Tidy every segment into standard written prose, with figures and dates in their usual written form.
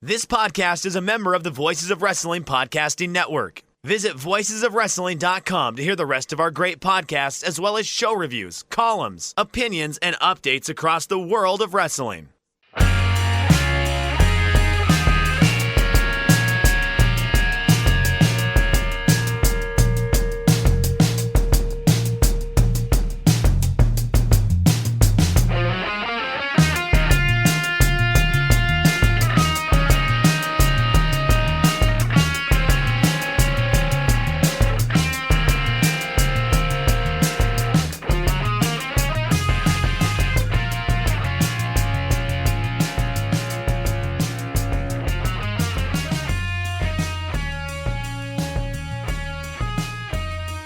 This podcast is a member of the Voices of Wrestling Podcasting Network. Visit voicesofwrestling.com to hear the rest of our great podcasts, as well as show reviews, columns, opinions, and updates across the world of wrestling.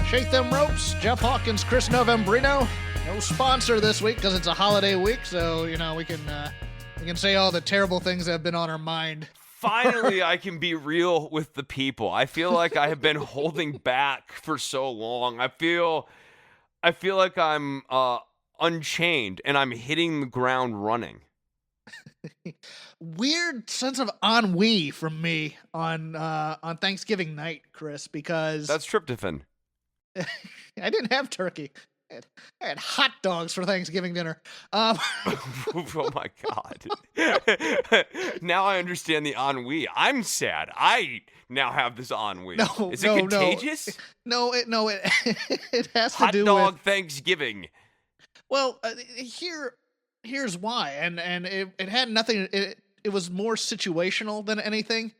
Shake them ropes. Jeff Hawkins, Chris Novembrino. No sponsor this week because it's a holiday week, so we can say all the terrible things that have been on our mind. Finally, I can be real with the people. I feel like I have been holding back for so long. I feel like I'm unchained and I'm hitting the ground running. Weird sense of ennui from me on Thanksgiving night, Chris, because that's tryptophan. I didn't have turkey. I had hot dogs for Thanksgiving dinner. Oh my God. Now I understand the ennui. I'm sad. I now have this ennui. Is it contagious? No, it has to hot do dog with Thanksgiving. Well, here's why, and it had nothing. It was more situational than anything.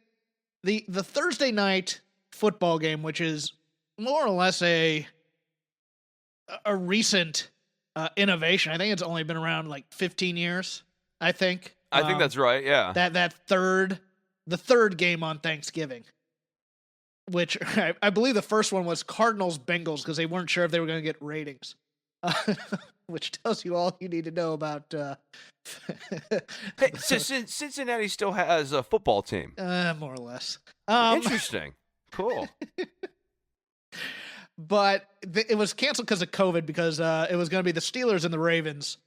The Thursday night football game, which is more or less a recent innovation. I think it's only been around like 15 years. I think that's right. Yeah. The third game on Thanksgiving, which I believe the first one was Cardinals Bengals because they weren't sure if they were going to get ratings, which tells you all you need to know about. Hey, Cincinnati still has a football team. More or less. Interesting. Cool. But it was canceled because of COVID, because it was going to be the Steelers and the Ravens.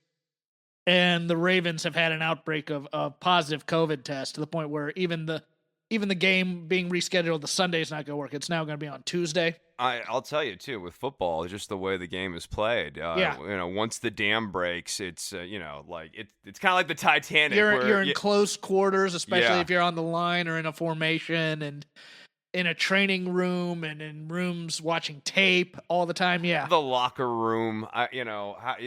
And the Ravens have had an outbreak of positive COVID tests to the point where even the game being rescheduled, the Sunday's not going to work. It's now going to be on Tuesday. I'll tell you, too, with football, just the way the game is played. Once the dam breaks, it's, it's kind of like the Titanic. You're in close quarters, especially if you're on the line or in a formation and in a training room and in rooms watching tape all the time. Yeah. The locker room,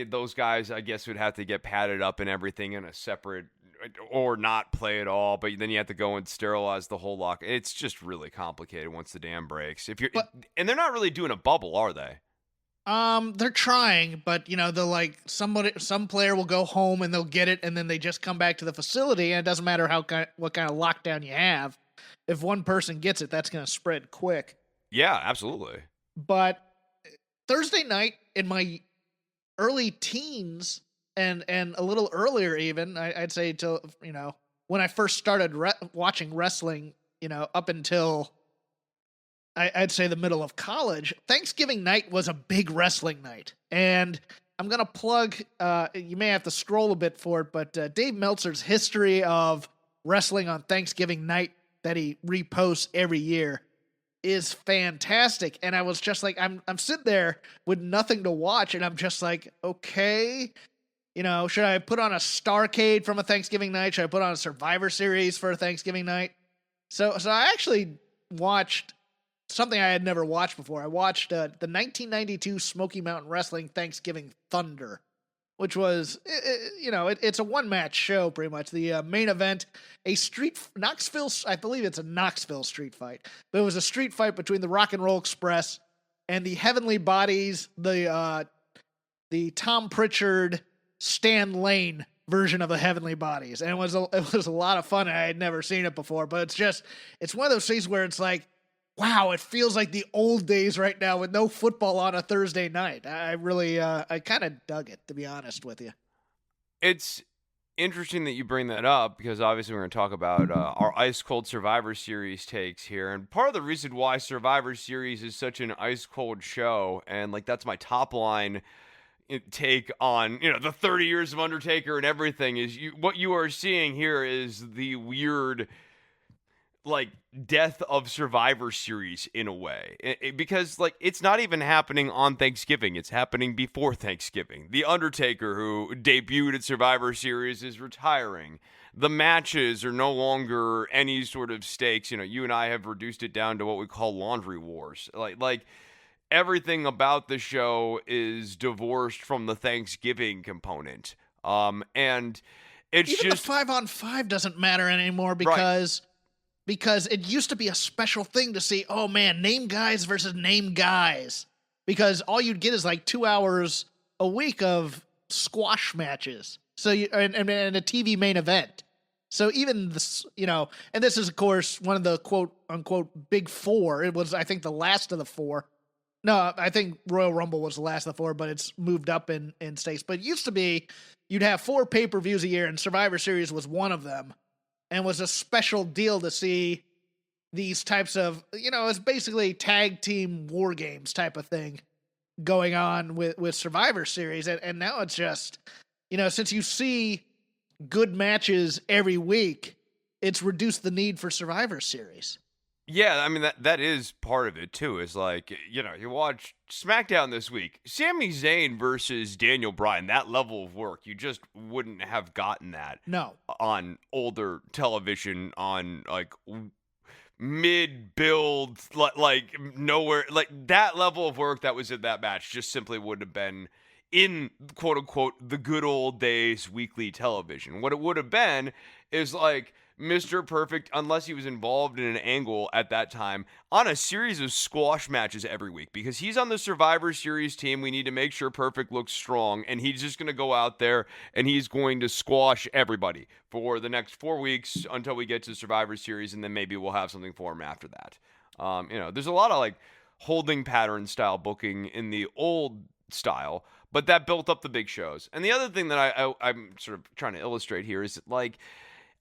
those guys, I guess, would have to get padded up and everything in a separate or not play at all. But then you have to go and sterilize the whole locker. It's just really complicated once the dam breaks. And they're not really doing a bubble, are they? They're trying, but they'll some player will go home and they'll get it. And then they just come back to the facility, and it doesn't matter what kind of lockdown you have. If one person gets it, that's going to spread quick. Yeah, absolutely. But Thursday night in my early teens and a little earlier even, I'd say till, when I first started watching wrestling, up until I'd say the middle of college, Thanksgiving night was a big wrestling night. And I'm going to plug, you may have to scroll a bit for it, but Dave Meltzer's history of wrestling on Thanksgiving night that he reposts every year is fantastic. And I was just like, I'm sitting there with nothing to watch, and I'm just like, okay, should I put on a Starrcade from a Thanksgiving night? Should I put on a Survivor Series for a Thanksgiving night? So I actually watched something I had never watched before. I watched the 1992 Smoky Mountain Wrestling Thanksgiving Thunder, which was, it's a one-match show, pretty much. The main event, I believe it's a Knoxville street fight. But it was a street fight between the Rock and Roll Express and the Heavenly Bodies, the Tom Pritchard, Stan Lane version of the Heavenly Bodies. And it was a lot of fun. I had never seen it before, but it's one of those things where it's like, wow, it feels like the old days right now with no football on a Thursday night. I really, I kind of dug it, to be honest with you. It's interesting that you bring that up, because obviously we're going to talk about our Ice Cold Survivor Series takes here. And part of the reason why Survivor Series is such an ice cold show, and that's my top line take on, the 30 years of Undertaker and everything, is what you are seeing here is the weird like death of Survivor Series in a way, because like it's not even happening on Thanksgiving, it's happening before Thanksgiving. The Undertaker, who debuted at Survivor Series, is retiring. The matches are no longer any sort of stakes. You and I have reduced it down to what we call laundry wars. Like everything about the show is divorced from the Thanksgiving component. And it's even just the 5-on-5 doesn't matter anymore because it used to be a special thing to see, oh man, name guys versus name guys. Because all you'd get is like 2 hours a week of squash matches. So and a TV main event. So even this, and this is of course one of the quote unquote big four. It was, I think, the last of the four. No, I think Royal Rumble was the last of the four, but it's moved up in stakes. But it used to be you'd have 4 pay-per-views a year, and Survivor Series was one of them. And was a special deal to see these types of, it's basically tag team war games type of thing going on with Survivor Series. And now it's just, since you see good matches every week, it's reduced the need for Survivor Series. Yeah, I mean, that is part of it, too, is like, you watch SmackDown this week, Sami Zayn versus Daniel Bryan, that level of work, you just wouldn't have gotten that on older television, on, like, mid-build, like, nowhere, like, that level of work that was in that match just simply wouldn't have been in, quote-unquote, the good old days weekly television. What it would have been is, like, Mr. Perfect, unless he was involved in an angle at that time, on a series of squash matches every week. Because he's on the Survivor Series team, we need to make sure Perfect looks strong, and he's just going to go out there and he's going to squash everybody for the next 4 weeks until we get to Survivor Series, and then maybe we'll have something for him after that. There's a lot of like holding pattern style booking in the old style, but that built up the big shows. And the other thing that I'm sort of trying to illustrate here is that, like,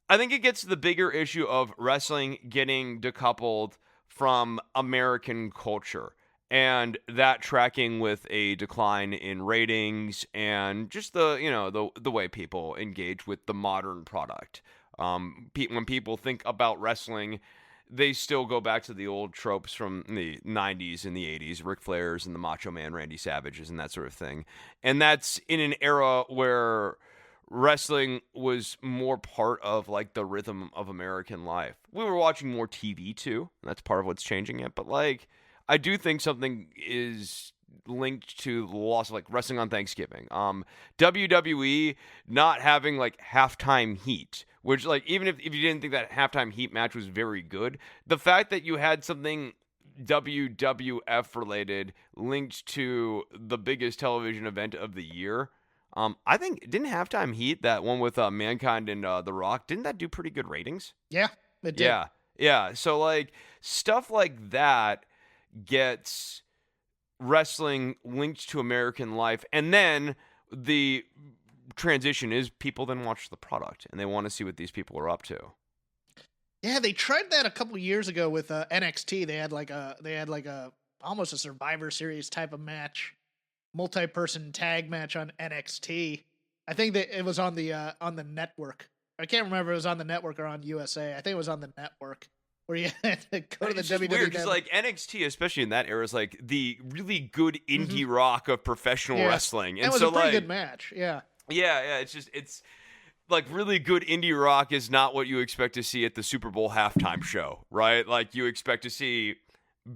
I think it gets to the bigger issue of wrestling getting decoupled from American culture, and that tracking with a decline in ratings and just the way people engage with the modern product. When people think about wrestling, they still go back to the old tropes from the 90s and the 80s, Ric Flairs and the Macho Man Randy Savages and that sort of thing. And that's in an era where wrestling was more part of like the rhythm of American life. We were watching more TV too, and that's part of what's changing it. But like, I do think something is linked to the loss of like wrestling on Thanksgiving. WWE not having like halftime heat, which like even if you didn't think that halftime heat match was very good, the fact that you had something WWF related linked to the biggest television event of the year. I think, didn't Halftime Heat, that one with Mankind and The Rock, didn't that do pretty good ratings? Yeah, it did. Yeah. So, like, stuff like that gets wrestling linked to American life. And then the transition is people then watch the product, and they want to see what these people are up to. Yeah, they tried that a couple years ago with NXT. They had like a almost a Survivor Series type of match. Multi-person tag match on NXT. I think that it was on the network. I can't remember if it was on the network or on USA. I think it was on the network where you had to go to the WWE. It's weird because like NXT, especially in that era, is like the really good indie rock of professional wrestling. And it was so a pretty like, good match. Yeah. It's like really good indie rock is not what you expect to see at the Super Bowl halftime show, right? Like you expect to see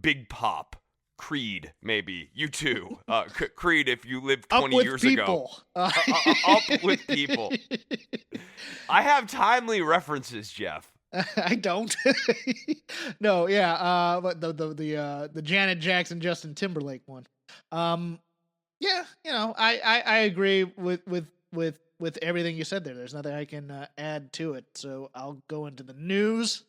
Big Pop, Creed, maybe. U2. Creed, if you lived 20 years ago. Up with people. I have timely references, Jeff. I don't. No, yeah. But the Janet Jackson, Justin Timberlake one. Yeah, I agree with everything you said there. There's nothing I can add to it. So I'll go into the news.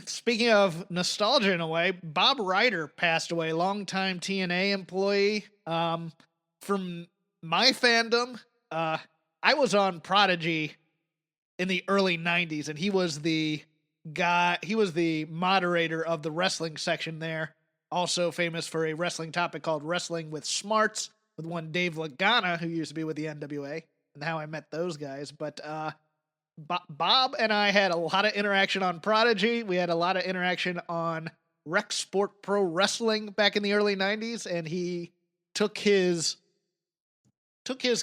Speaking of nostalgia in a way, Bob Ryder passed away, longtime TNA employee. From my fandom, I was on Prodigy in the early 90s, and he was the moderator of the wrestling section there. Also famous for a wrestling topic called Wrestling with Smarts, with one Dave Lagana, who used to be with the NWA, and how I met those guys. But Bob and I had a lot of interaction on Prodigy. We had a lot of interaction on Rec Sport Pro Wrestling back in the early 90s, and he took his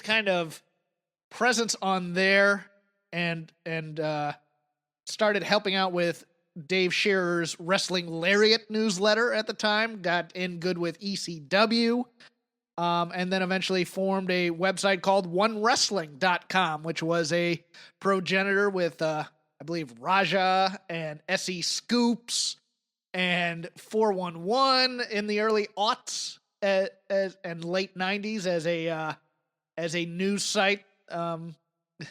kind of presence on there and started helping out with Dave Shearer's Wrestling Lariat newsletter at the time, got in good with ECW, and then eventually formed a website called OneWrestling.com, which was a progenitor with, I believe, Raja and SE Scoops and 411 in the early aughts and late 90s as a news site,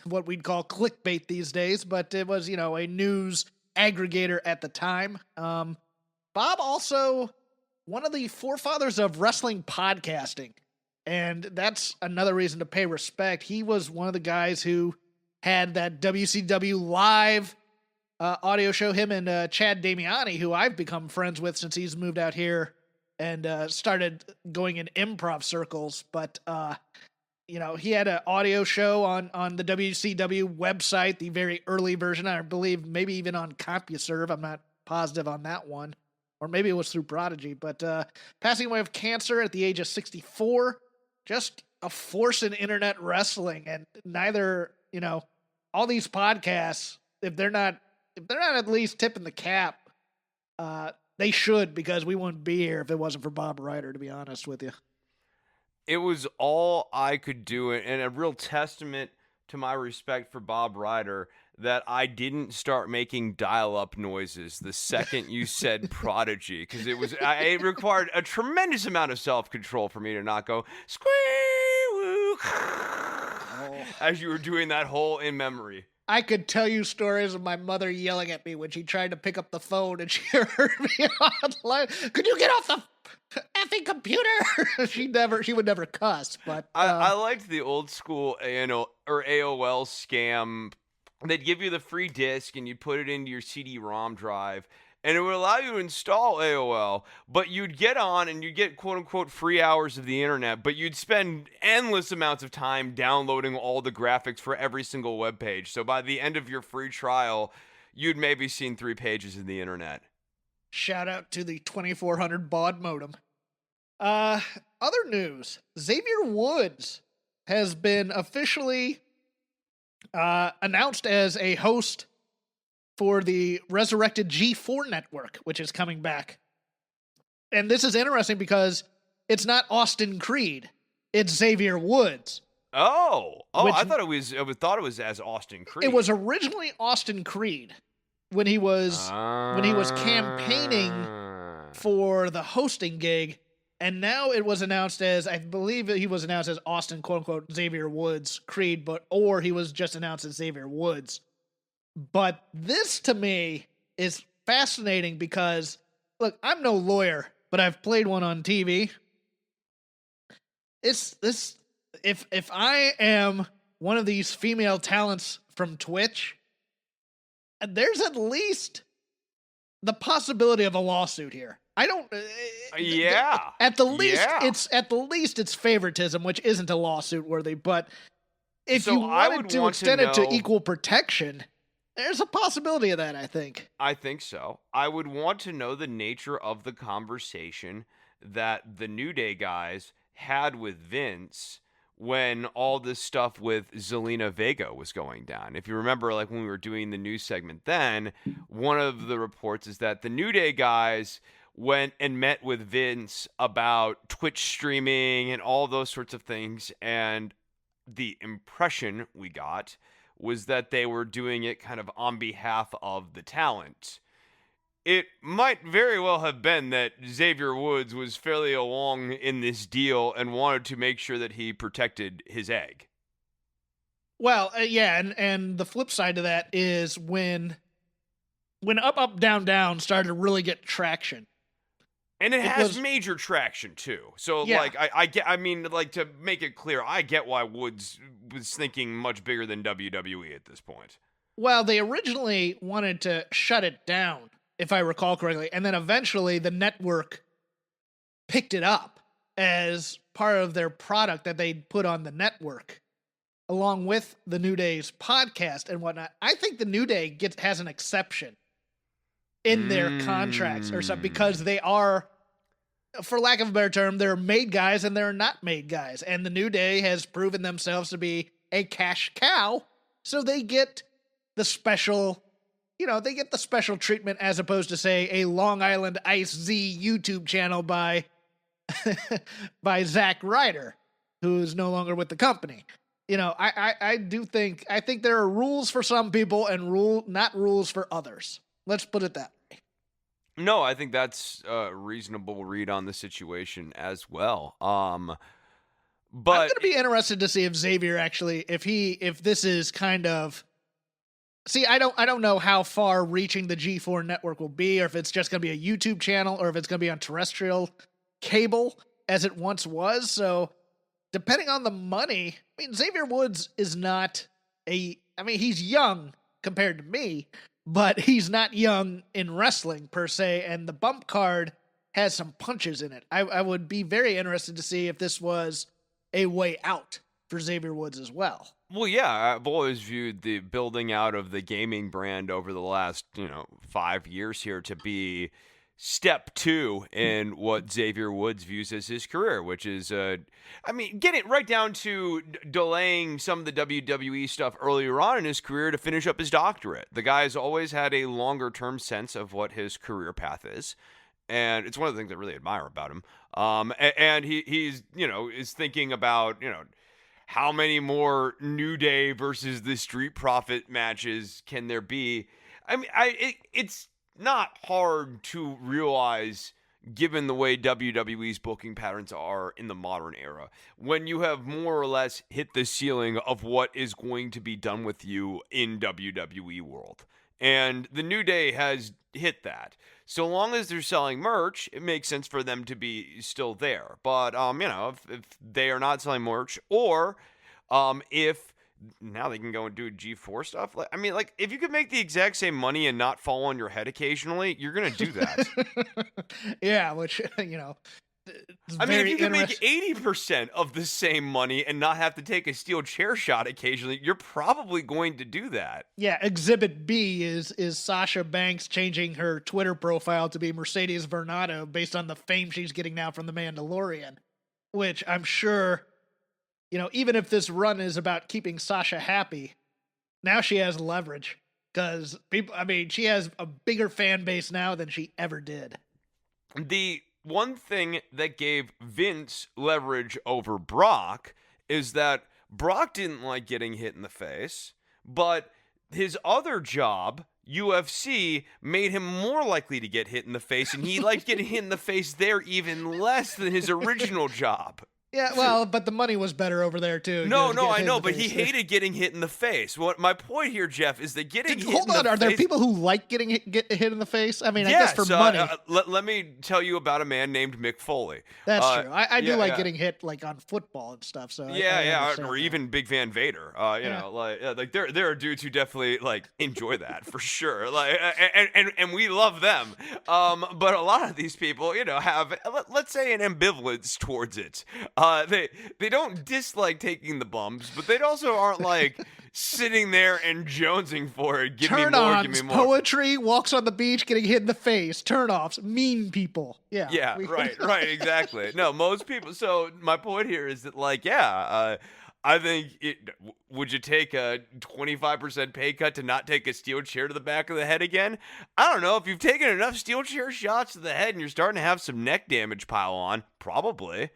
what we'd call clickbait these days, but it was, a news aggregator at the time. Bob also one of the forefathers of wrestling podcasting, and that's another reason to pay respect. He was one of the guys who had that WCW live audio show. Him and Chad Damiani, who I've become friends with since he's moved out here and started going in improv circles. But he had an audio show on the WCW website, the very early version. I believe maybe even on CompuServe. I'm not positive on that one. Or maybe it was through Prodigy. But passing away of cancer at the age of 64. Just a force in internet wrestling. And neither, all these podcasts, if they're not at least tipping the cap, they should, because we wouldn't be here if it wasn't for Bob Ryder, to be honest with you. It was all I could do, and a real testament to my respect for Bob Ryder that I didn't start making dial-up noises the second you said Prodigy, because it required a tremendous amount of self-control for me to not go squee-woo as you were doing that whole in memory. I could tell you stories of my mother yelling at me when she tried to pick up the phone and she heard me online. Could you get off the effing computer? She would never cuss, but I liked the old school AOL scam. They'd give you the free disc and you'd put it into your CD-ROM drive, and it would allow you to install AOL, but you'd get on and you'd get quote-unquote free hours of the internet, but you'd spend endless amounts of time downloading all the graphics for every single web page. So by the end of your free trial, you'd maybe seen 3 pages of the internet. Shout out to the 2400 baud modem. Other news, Xavier Woods has been officially announced as a host for the resurrected G4 network, which is coming back. And this is interesting because it's not Austin Creed, it's Xavier Woods. I thought it was as Austin Creed. It was originally Austin Creed when he was campaigning for the hosting gig, and now it was announced as, I believe he was announced as Austin, quote unquote, Xavier Woods Creed, or he was just announced as Xavier Woods. But this to me is fascinating because, look, I'm no lawyer, but I've played one on TV. If I am one of these female talents from Twitch, there's at least the possibility of a lawsuit here. I don't. Yeah. At the least, it's favoritism, which isn't a lawsuit worthy. But if you wanted to extend it to equal protection, there's a possibility of that. I think so. I would want to know the nature of the conversation that the New Day guys had with Vince when all this stuff with Zelina Vega was going down. If you remember, like when we were doing the news segment then, one of the reports is that the New Day guys went and met with Vince about Twitch streaming and all those sorts of things, and the impression we got was that they were doing it kind of on behalf of the talent. It might very well have been that Xavier Woods was fairly along in this deal and wanted to make sure that he protected his egg. Well, yeah, and the flip side of that is when Up, Up, Down, Down started to really get traction. And it has major traction, too. So, yeah. To make it clear, I get why Woods was thinking much bigger than WWE at this point. Well, they originally wanted to shut it down, if I recall correctly, and then eventually the network picked it up as part of their product that they put on the network. along with the New Day's podcast and whatnot. I think the New Day has an exception in their contracts or something, because they are, for lack of a better term, they're made guys and they're not made guys. And the New Day has proven themselves to be a cash cow. So they get the special, they get the special treatment as opposed to, say, a Long Island Ice Z YouTube channel by Zack Ryder, who's no longer with the company. I think there are rules for some people and not rules for others. Let's put it that way. No, I think that's a reasonable read on the situation as well. But I'm going to be interested to see if Xavier actually, if this is kind of, I don't know how far reaching the G4 network will be, or if it's just going to be a YouTube channel, or if it's going to be on terrestrial cable as it once was. So depending on the money, Xavier Woods is not he's young compared to me, but he's not young in wrestling per se, and the bump card has some punches in it. I would be very interested to see if this was a way out for Xavier Woods as well. Well, yeah, I've always viewed the building out of the gaming brand over the last, 5 years here to be step 2 in what Xavier Woods views as his career, which is, getting right down to delaying some of the WWE stuff earlier on in his career to finish up his doctorate. The guy's always had a longer-term sense of what his career path is, and it's one of the things I really admire about him. And he's, is thinking about, how many more New Day versus the Street Profit matches can there be? It's not hard to realize, given the way WWE's booking patterns are in the modern era, when you have more or less hit the ceiling of what is going to be done with you in WWE world. And the New Day has hit that. So long as they're selling merch, it makes sense for them to be still there. But, if they are not selling merch, or if now they can go and do G4 stuff. If you could make the exact same money and not fall on your head occasionally, you're going to do that. Yeah, which, if you could make 80% of the same money and not have to take a steel chair shot occasionally, you're probably going to do that. Yeah, Exhibit B is Sasha Banks changing her Twitter profile to be Mercedes Varnado based on the fame she's getting now from The Mandalorian, which I'm sure, even if this run is about keeping Sasha happy, now she has leverage because she has a bigger fan base now than she ever did. The one thing that gave Vince leverage over Brock is that Brock didn't like getting hit in the face, but his other job, UFC, made him more likely to get hit in the face, and he liked getting hit in the face there even less than his original job. Yeah, well, but the money was better over there, too. No, I know, but he hated getting hit in the face. My point here, Jeff, is that getting hit in the face... Hold on, are there people who like getting hit in the face? I guess for money. Let me tell you about a man named Mick Foley. That's true. I do like getting hit, on football and stuff. So or even Big Van Vader. There are dudes who definitely, enjoy that, for sure. And we love them. But a lot of these people, have, let's say, an ambivalence towards it. They don't dislike taking the bumps, but they also aren't sitting there and jonesing for it. Give me more, give me more. Poetry, walks on the beach, getting hit in the face, turnoffs, mean people. Yeah. Yeah, right, exactly. No, most people. So my point here is that, I think would you take a 25% pay cut to not take a steel chair to the back of the head again? I don't know. If you've taken enough steel chair shots to the head and you're starting to have some neck damage pile on, probably.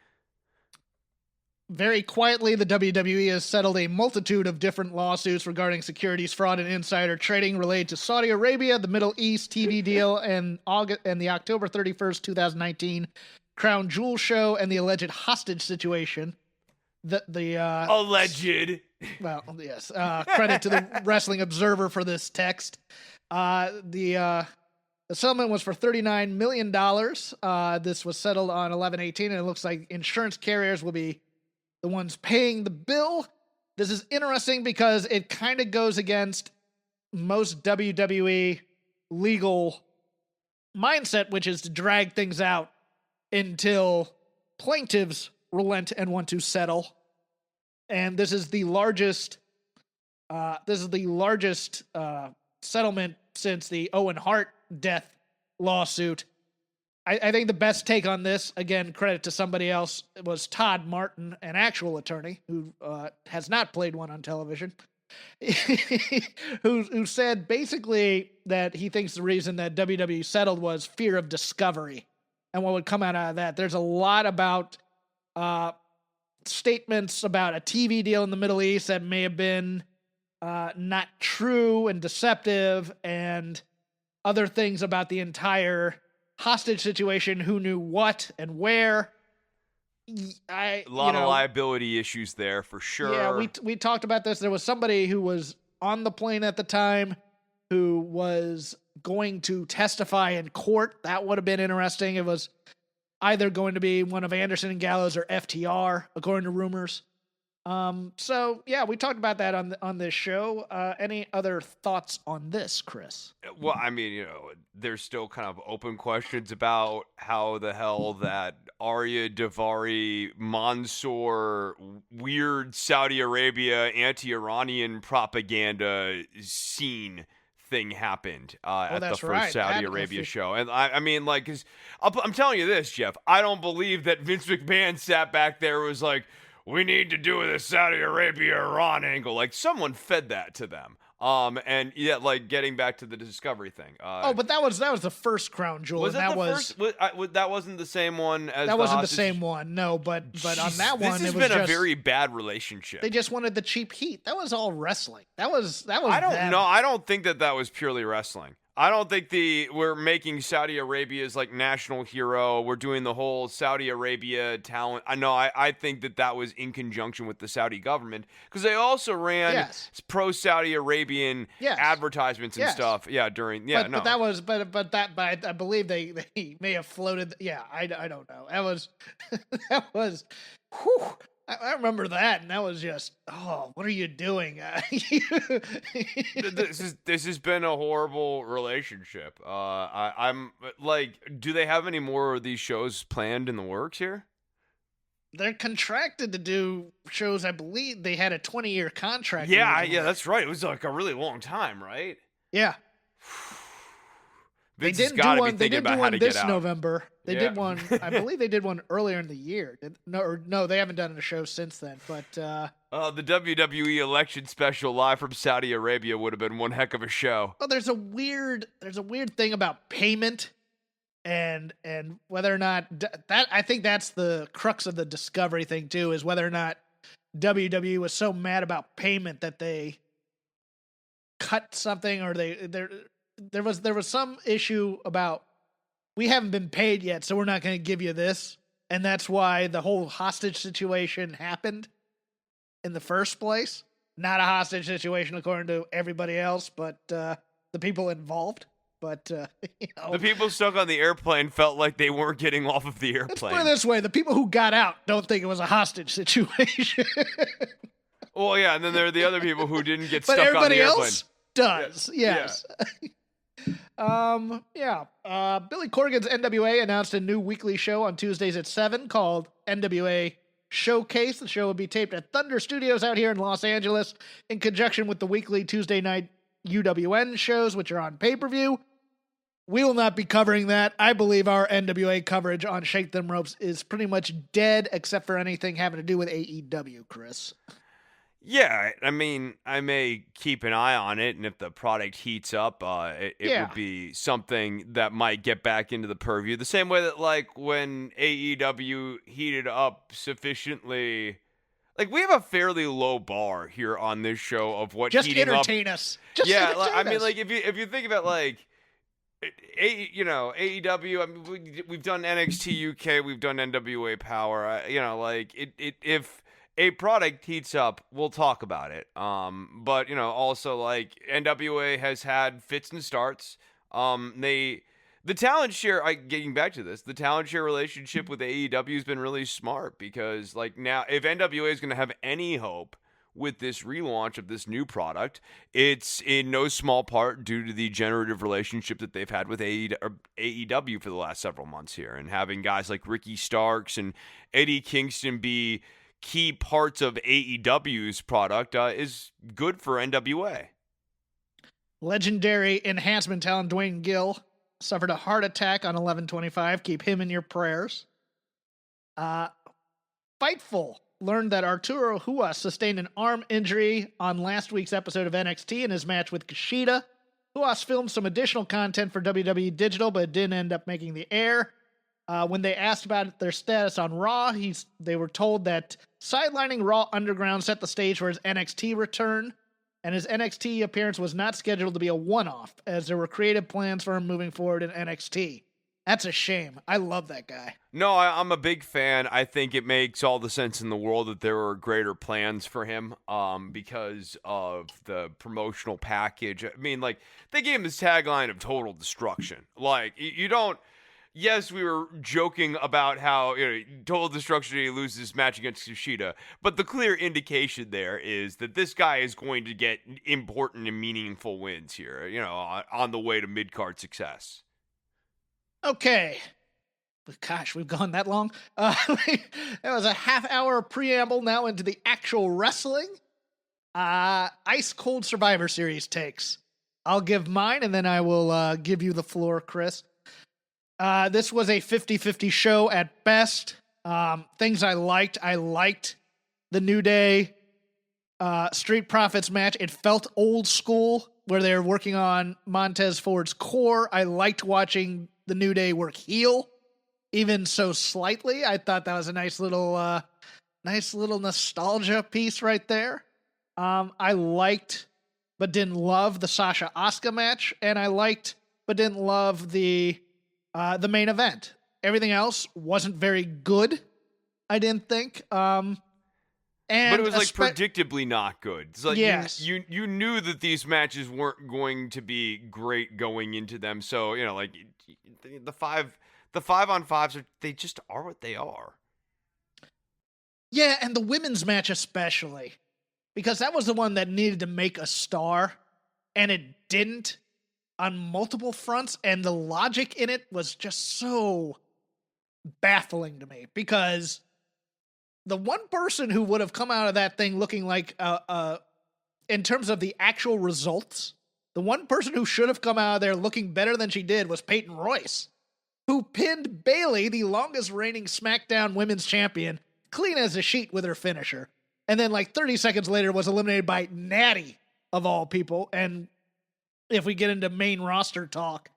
Very quietly, the WWE has settled a multitude of different lawsuits regarding securities fraud and insider trading related to Saudi Arabia, the Middle East TV deal, and the October 31st, 2019 Crown Jewel show, and the alleged hostage situation. Alleged. Well, yes. Credit to the Wrestling Observer for this text. The settlement was for $39 million. This was settled on 11/18, and it looks like insurance carriers will be the ones paying the bill. This is interesting because it kind of goes against most WWE legal mindset, which is to drag things out until plaintiffs relent and want to settle. and this is the largest. Settlement since the Owen Hart death lawsuit. I think the best take on this, again, credit to somebody else, was Todd Martin, an actual attorney who has not played one on television, who said basically that he thinks the reason that WWE settled was fear of discovery. And what would come out of that, there's a lot about statements about a TV deal in the Middle East that may have been not true and deceptive, and other things about the entire hostage situation, who knew what and where. A lot of liability issues there for sure. Yeah, we talked about this. There was somebody who was on the plane at the time who was going to testify in court. That would have been interesting. It was either going to be one of Anderson and Gallows or FTR, according to rumors. So yeah, we talked about that on this show. Any other thoughts on this, Chris? Well, I mean, there's still kind of open questions about how the hell that Arya Davari Mansoor weird Saudi Arabia anti-Iranian propaganda scene thing happened at the first Saudi Arabia show. And I mean, like, 'cause I'm telling you this, Jeff, I don't believe that Vince McMahon sat back there and was like, we need to do the Saudi Arabia-Iran angle. Like, someone fed that to them. And yeah, like, getting back to the Discovery thing. But that was the first crown jewel. Was that first? That wasn't the same one as that wasn't the same one. No, but on that one, this has been a very bad relationship. They just wanted the cheap heat. That was all wrestling. That was. I don't know. I don't think that was purely wrestling. I don't think we're making Saudi Arabia's like national hero. We're doing the whole Saudi Arabia talent. I think that was in conjunction with the Saudi government, because they also ran pro Saudi Arabian advertisements and stuff. Yeah, but that was but I believe they may have floated. Yeah, I don't know. That was. Whew. I remember that, and that was just, what are you doing? This has been a horrible relationship. I'm like, do they have any more of these shows planned in the works here? They're contracted to do shows. I believe they had a 20-year contract. Yeah, that's right. It was like a really long time, right? Yeah. They did do one. They did do one this November. They did one. I believe they did one earlier in the year. No, they haven't done a show since then. But the WWE election special live from Saudi Arabia would have been one heck of a show. Well, there's a weird thing about payment, and whether or not that. I think that's the crux of the Discovery thing too. Is whether or not WWE was so mad about payment that they cut something, or there was some issue about, we haven't been paid yet, so we're not going to give you this. And that's why the whole hostage situation happened in the first place. Not a hostage situation according to everybody else, but the people involved. But, the people stuck on the airplane felt like they weren't getting off of the airplane. Let's put it this way. The people who got out don't think it was a hostage situation. Well, yeah, and then there are the other people who didn't get but stuck on the airplane. Everybody else does, yes. Billy Corgan's NWA announced a new weekly show on Tuesdays at 7 called NWA Showcase. The show will be taped at Thunder Studios out here in Los Angeles in conjunction with the weekly Tuesday night UWN shows, which are on pay-per-view. We will not be covering that. I believe our NWA coverage on Shake Them Ropes is pretty much dead, except for anything having to do with AEW, Chris. Yeah, I mean, I may keep an eye on it, and if the product heats up, it would be something that might get back into the purview. The same way that, like, when AEW heated up sufficiently, like, we have a fairly low bar here on this show of what just heating entertain up. Us. Just yeah, entertain I mean, us. like, if you think about like, AEW. I mean, we've done NXT UK, we've done NWA Power. If a product heats up, we'll talk about it. But also like NWA has had fits and starts. The talent share, getting back to this, the talent share relationship with AEW has been really smart, because like now, if NWA is going to have any hope with this relaunch of this new product, it's in no small part due to the generative relationship that they've had with AEW for the last several months here, and having guys like Ricky Starks and Eddie Kingston be key parts of AEW's product is good for NWA. Legendary enhancement talent Dwayne Gill suffered a heart attack on 11/25. Keep him in your prayers. Fightful learned that Arturo Huas sustained an arm injury on last week's episode of NXT in his match with Kushida. Huas filmed some additional content for WWE Digital, but it didn't end up making the air. When they asked about their status on Raw, they were told that sidelining Raw Underground set the stage for his NXT return, and his NXT appearance was not scheduled to be a one-off, as there were creative plans for him moving forward in NXT. That's a shame. I love that guy. No, I'm a big fan. I think it makes all the sense in the world that there were greater plans for him because of the promotional package. I mean, like, they gave him this tagline of total destruction. Like, you don't... Yes, we were joking about how, total destruction, he loses this match against Kushida, but the clear indication there is that this guy is going to get important and meaningful wins here, on the way to mid-card success. Okay. Gosh, we've gone that long. That was a half-hour preamble now into the actual wrestling. Ice Cold Survivor Series takes. I'll give mine, and then I will give you the floor, Chris. This was a 50-50 show at best. Things I liked the New Day Street Profits match. It felt old school, where they're working on Montez Ford's core. I liked watching the New Day work heel, even so slightly. I thought that was a nice little nostalgia piece right there. I liked but didn't love the Sasha Asuka match, and I liked but didn't love the main event. Everything else wasn't very good, I didn't think. But it was predictably not good. It's like yes. you knew that these matches weren't going to be great going into them. So, the 5-on-5s they just are what they are. Yeah, and the women's match especially, because that was the one that needed to make a star, and it didn't on multiple fronts, and the logic in it was just so baffling to me, because the one person who would have come out of that thing looking like, in terms of the actual results, the one person who should have come out of there looking better than she did was Peyton Royce, who pinned Bayley, the longest reigning SmackDown Women's Champion, clean as a sheet with her finisher. And then 30 seconds later was eliminated by Natty, of all people. And if we get into main roster talk,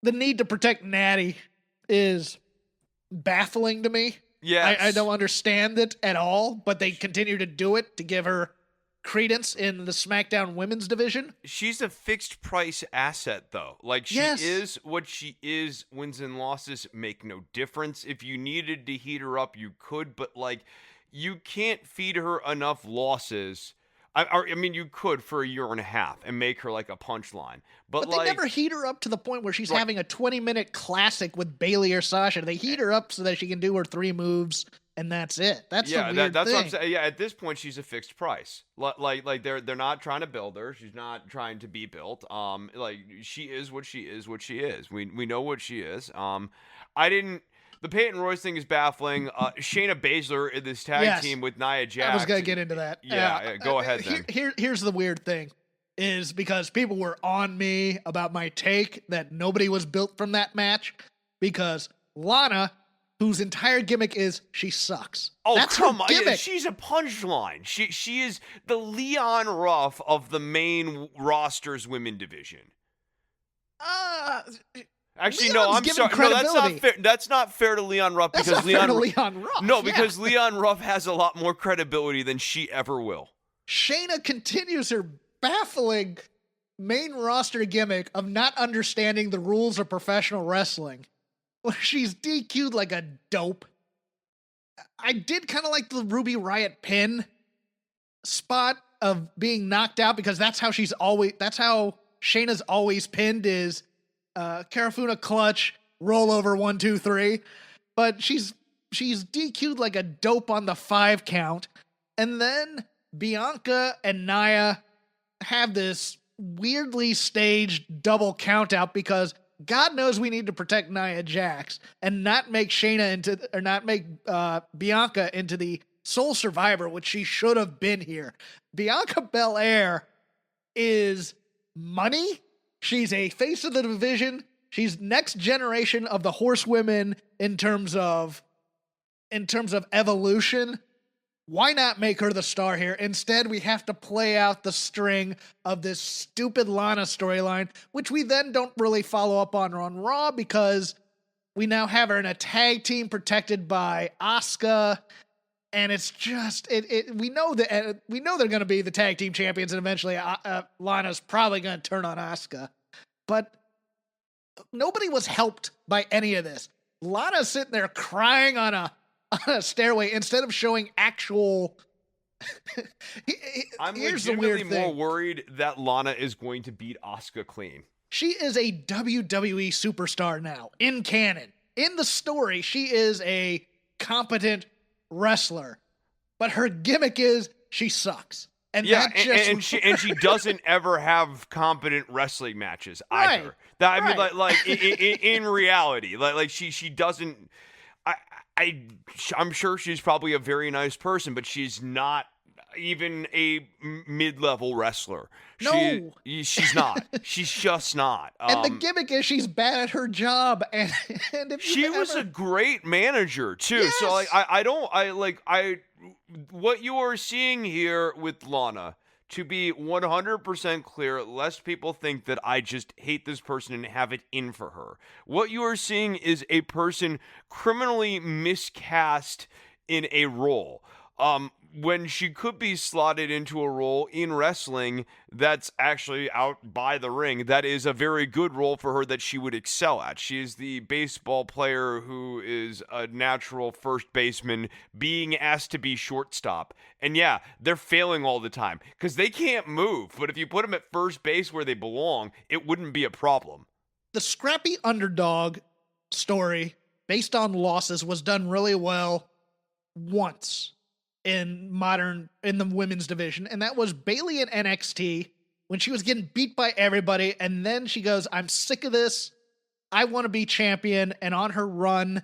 the need to protect Natty is baffling to me. Yeah, I don't understand it at all, but they continue to do it to give her credence in the SmackDown Women's division. She's a fixed price asset, though. She is what she is. Wins and losses make no difference. If you needed to heat her up, you could, but you can't feed her enough losses. I mean, you could for a year and a half and make her a punchline. But they never heat her up to the point where she's having a 20-minute classic with Bayley or Sasha. They heat her up so that she can do her 3 moves, and that's it. That's the weird that's thing. what I'm saying. Yeah, at this point, she's a fixed price. They're not trying to build her. She's not trying to be built. She is what she is. What she is. We know what she is. The Peyton Royce thing is baffling. Shayna Baszler in this tag team with Nia Jax. I was going to get into that. Yeah, go ahead then. Here's the weird thing, is because people were on me about my take that nobody was built from that match, because Lana, whose entire gimmick is she sucks. Oh, that's come her gimmick. on. She's a punchline. She is the Leon Ruff of the main roster's women division. Actually, Leon's no, I'm sorry. No, that's not fair. That's not fair to Leon Ruff, because Leon Ruff. No, because Leon Ruff has a lot more credibility than she ever will. Shayna continues her baffling main roster gimmick of not understanding the rules of professional wrestling, where she's DQ'd like a dope. I did kind of like the Ruby Riott pin spot of being knocked out, because that's how Shayna's always pinned, is Karafuna clutch, roll over 1, 2, 3. But she's DQ'd like a dope on the 5 count. And then Bianca and Nia have this weirdly staged double count out, because God knows we need to protect Nia Jax and not make Bianca into the sole survivor, which she should have been here. Bianca Belair is money. She's a face of the division. She's next generation of the horsewomen in terms of evolution. Why not make her the star here? Instead, we have to play out the string of this stupid Lana storyline, which we then don't really follow up on Raw because we now have her in a tag team protected by Asuka, and it's just we know they're going to be the tag team champions, and eventually Lana's probably going to turn on Asuka, but nobody was helped by any of this. Lana's sitting there crying on a stairway instead of showing actual. I'm Here's the legitimately weird thing. more worried that Lana is going to beat Asuka clean. She is a WWE superstar now in canon. In the story, she is a competent wrestler, but her gimmick is she sucks. And Yeah, that just and she doesn't ever have competent wrestling matches either. Right, That I mean, like in reality, like she doesn't. I'm sure she's probably a very nice person, but she's not even a mid-level wrestler. No. She's not. She's just not. and the gimmick is she's bad at her job, and if She was a great manager too. Yes. So what you are seeing here with Lana, to be 100% clear, lest people think that I just hate this person and have it in for her. What you are seeing is a person criminally miscast in a role. When she could be slotted into a role in wrestling that's actually out by the ring, that is a very good role for her that she would excel at. She is the baseball player who is a natural first baseman being asked to be shortstop. And yeah, they're failing all the time because they can't move. But if you put them at first base where they belong, it wouldn't be a problem. The scrappy underdog story based on losses was done really well once in the women's division, and that was Bayley in NXT when she was getting beat by everybody, and then she goes, I'm sick of this, I want to be champion, and on her run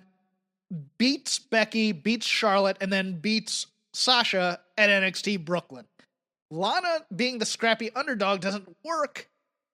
beats Becky, beats Charlotte, and then beats Sasha at NXT Brooklyn. Lana being the scrappy underdog doesn't work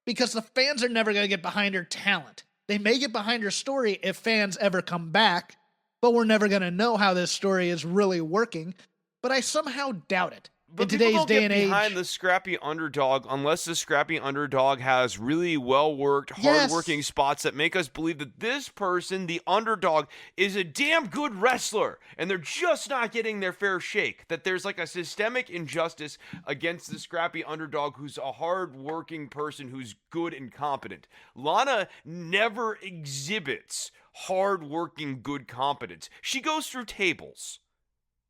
because the fans are never going to get behind her talent. They may get behind her story if fans ever come back, but we're never going to know how this story is really working. But I somehow doubt it. But in today's don't day get and age, behind the scrappy underdog unless the scrappy underdog has really well-worked, hard-working spots that make us believe that this person, the underdog, is a damn good wrestler, and they're just not getting their fair shake. That there's like a systemic injustice against the scrappy underdog who's a hard-working person who's good and competent. Lana never exhibits hard-working, good competence. She goes through tables.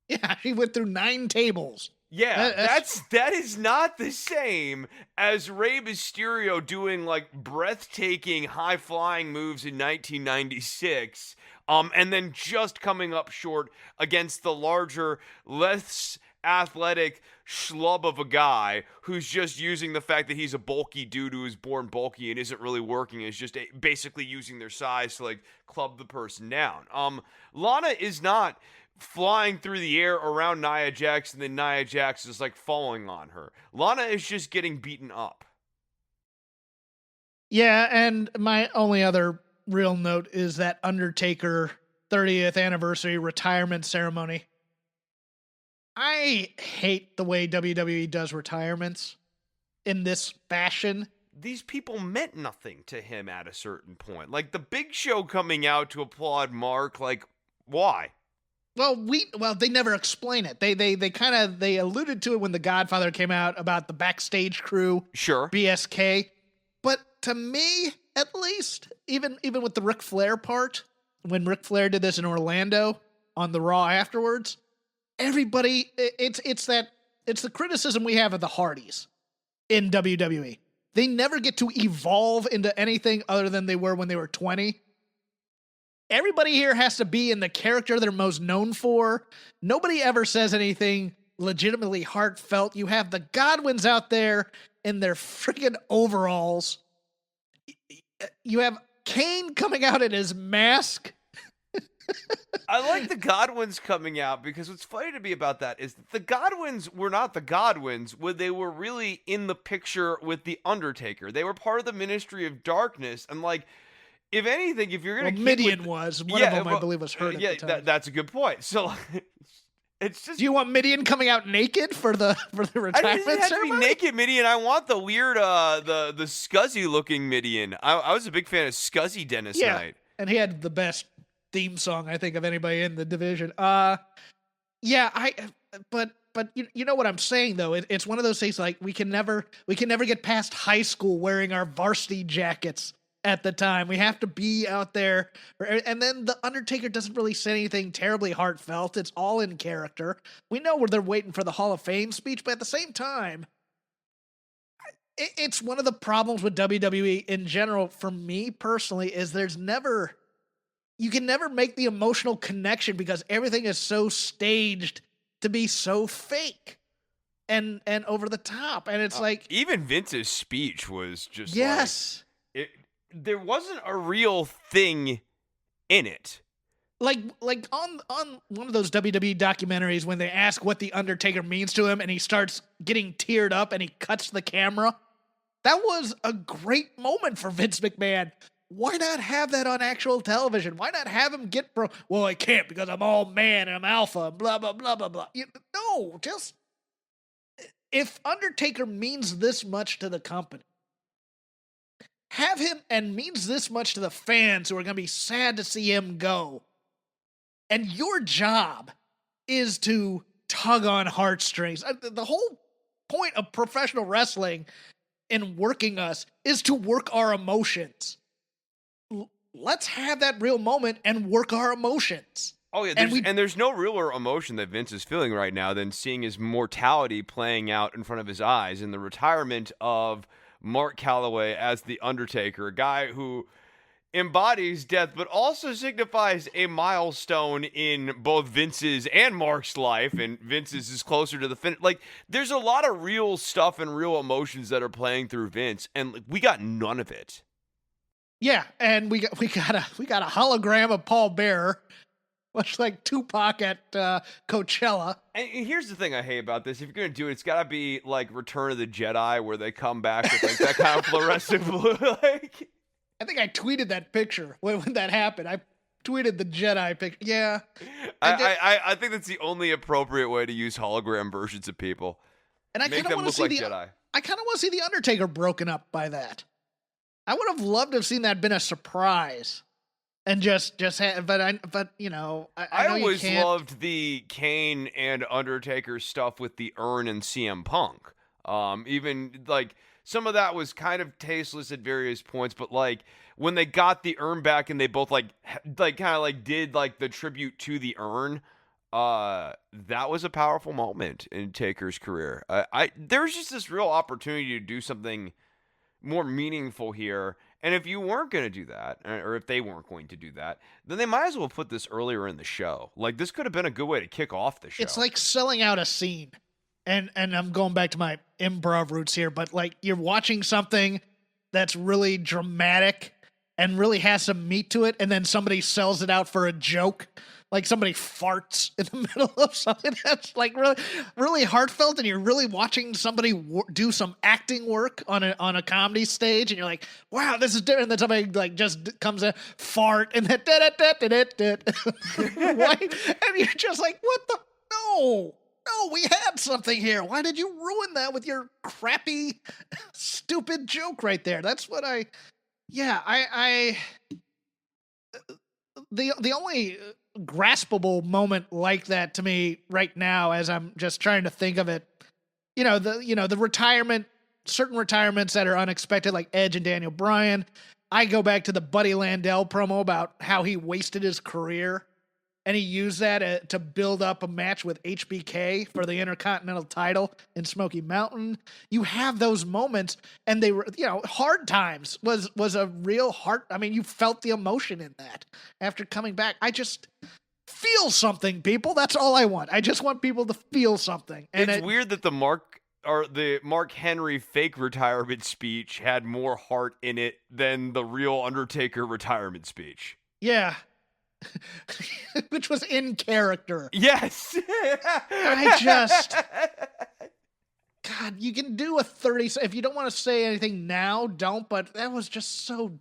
Yeah, she went through 9 tables. Yeah, that is not the same as Rey Mysterio doing like breathtaking high-flying moves in 1996, and then just coming up short against the larger, less athletic schlub of a guy who's just using the fact that he's a bulky dude who is born bulky and isn't really working, is just basically using their size to like club the person down. Lana is not flying through the air around Nia Jax, and then Nia Jax is like falling on her. Lana is just getting beaten up. Yeah, and my only other real note is that Undertaker 30th anniversary retirement ceremony. I hate the way WWE does retirements in this fashion. These people meant nothing to him at a certain point. Like the Big Show coming out to applaud Mark, like, why? Well, they never explain it. They alluded to it when The Godfather came out about the backstage crew. Sure. BSK. But to me, at least, even with the Ric Flair part, when Ric Flair did this in Orlando on the Raw afterwards, everybody, it's the criticism we have of the Hardys in WWE. They never get to evolve into anything other than they were when they were 20. Everybody here has to be in the character they're most known for. Nobody ever says anything legitimately heartfelt. You have the Godwins out there in their freaking overalls. You have Kane coming out in his mask. I like the Godwins coming out because what's funny to me about that is that the Godwins were not the Godwins when they were really in the picture with the Undertaker. They were part of the Ministry of Darkness, and like, if anything, if you're gonna Midian was one of them, I believe, was hurt. Yeah, at the time. That's a good point. So it's just. Do you want Midian coming out naked for the retirement I didn't have to be ceremony? naked Midian. I want the weird, the scuzzy looking Midian. I was a big fan of Scuzzy Dennis Knight. And he had the best theme song, I think, of anybody in the division. But you know what I'm saying though. It's one of those things like we can never get past high school wearing our varsity jackets at the time. We have to be out there, and then the Undertaker doesn't really say anything terribly heartfelt. It's all in character. We know where they're waiting for the Hall of Fame speech, but at the same time, it's one of the problems with WWE in general. For me personally, is you can never make the emotional connection because everything is so staged to be so fake and over the top. And it's like, even Vince's speech was just yes, there wasn't a real thing in it. Like on one of those WWE documentaries when they ask what the Undertaker means to him and he starts getting teared up and he cuts the camera. That was a great moment for Vince McMahon. Why not have that on actual television? Why not have him get well, I can't because I'm all man and I'm alpha, blah, blah, blah, blah, blah. No, just if Undertaker means this much to the company, have him, and means this much to the fans who are going to be sad to see him go. And your job is to tug on heartstrings. The whole point of professional wrestling in working us is to work our emotions. Let's have that real moment and work our emotions. Oh yeah, there's no realer emotion that Vince is feeling right now than seeing his mortality playing out in front of his eyes in the retirement of Mark Calloway as The Undertaker, a guy who embodies death but also signifies a milestone in both Vince's and Mark's life, and Vince's is closer to the finish. Like, there's a lot of real stuff and real emotions that are playing through Vince, and we got none of it. Yeah, and we got a hologram of Paul Bearer, much like Tupac at Coachella. And here's the thing I hate about this: if you're gonna do it, it's gotta be like Return of the Jedi, where they come back with like that kind of fluorescent blue. Like, I think I tweeted that picture when that happened. I tweeted the Jedi picture. Yeah, I think that's the only appropriate way to use hologram versions of people. And I make kind of them want look to see like Jedi. I kind of want to see the Undertaker broken up by that. I would have loved to have seen that been a surprise, and just but you know, I know always you can't. loved the Kane and Undertaker stuff with the urn and CM Punk. Even like some of that was kind of tasteless at various points, but like when they got the urn back and they both like kind of like did like the tribute to the urn, that was a powerful moment in Taker's career. There's just this real opportunity to do something more meaningful here. And if you weren't going to do that, or if they weren't going to do that, then they might as well put this earlier in the show. Like, this could have been a good way to kick off the show. It's like selling out a scene. And I'm going back to my improv roots here, but like you're watching something that's really dramatic and really has some meat to it, and then somebody sells it out for a joke. Like somebody farts in the middle of something that's like really, really heartfelt, and you're really watching somebody do some acting work on a comedy stage, and you're like, "Wow, this is different." And then somebody like just comes in, fart, and then and you're just like, "What the? No, we had something here. Why did you ruin that with your crappy, stupid joke right there?" That's what the only graspable moment like that to me right now, as I'm just trying to think of it, the retirement, certain retirements that are unexpected, like Edge and Daniel Bryan. I go back to the Buddy Landell promo about how he wasted his career, and he used that to build up a match with HBK for the Intercontinental title in Smoky Mountain. You have those moments, and they were, Hard Times was a real heart. I mean, you felt the emotion in that after coming back. I just feel something, people. That's all I want. I just want people to feel something. And it's weird that the Mark Henry fake retirement speech had more heart in it than the real Undertaker retirement speech. Yeah. which was in character. Yes. I just, God, you can do a 30. If you don't want to say anything now, don't. But that was just so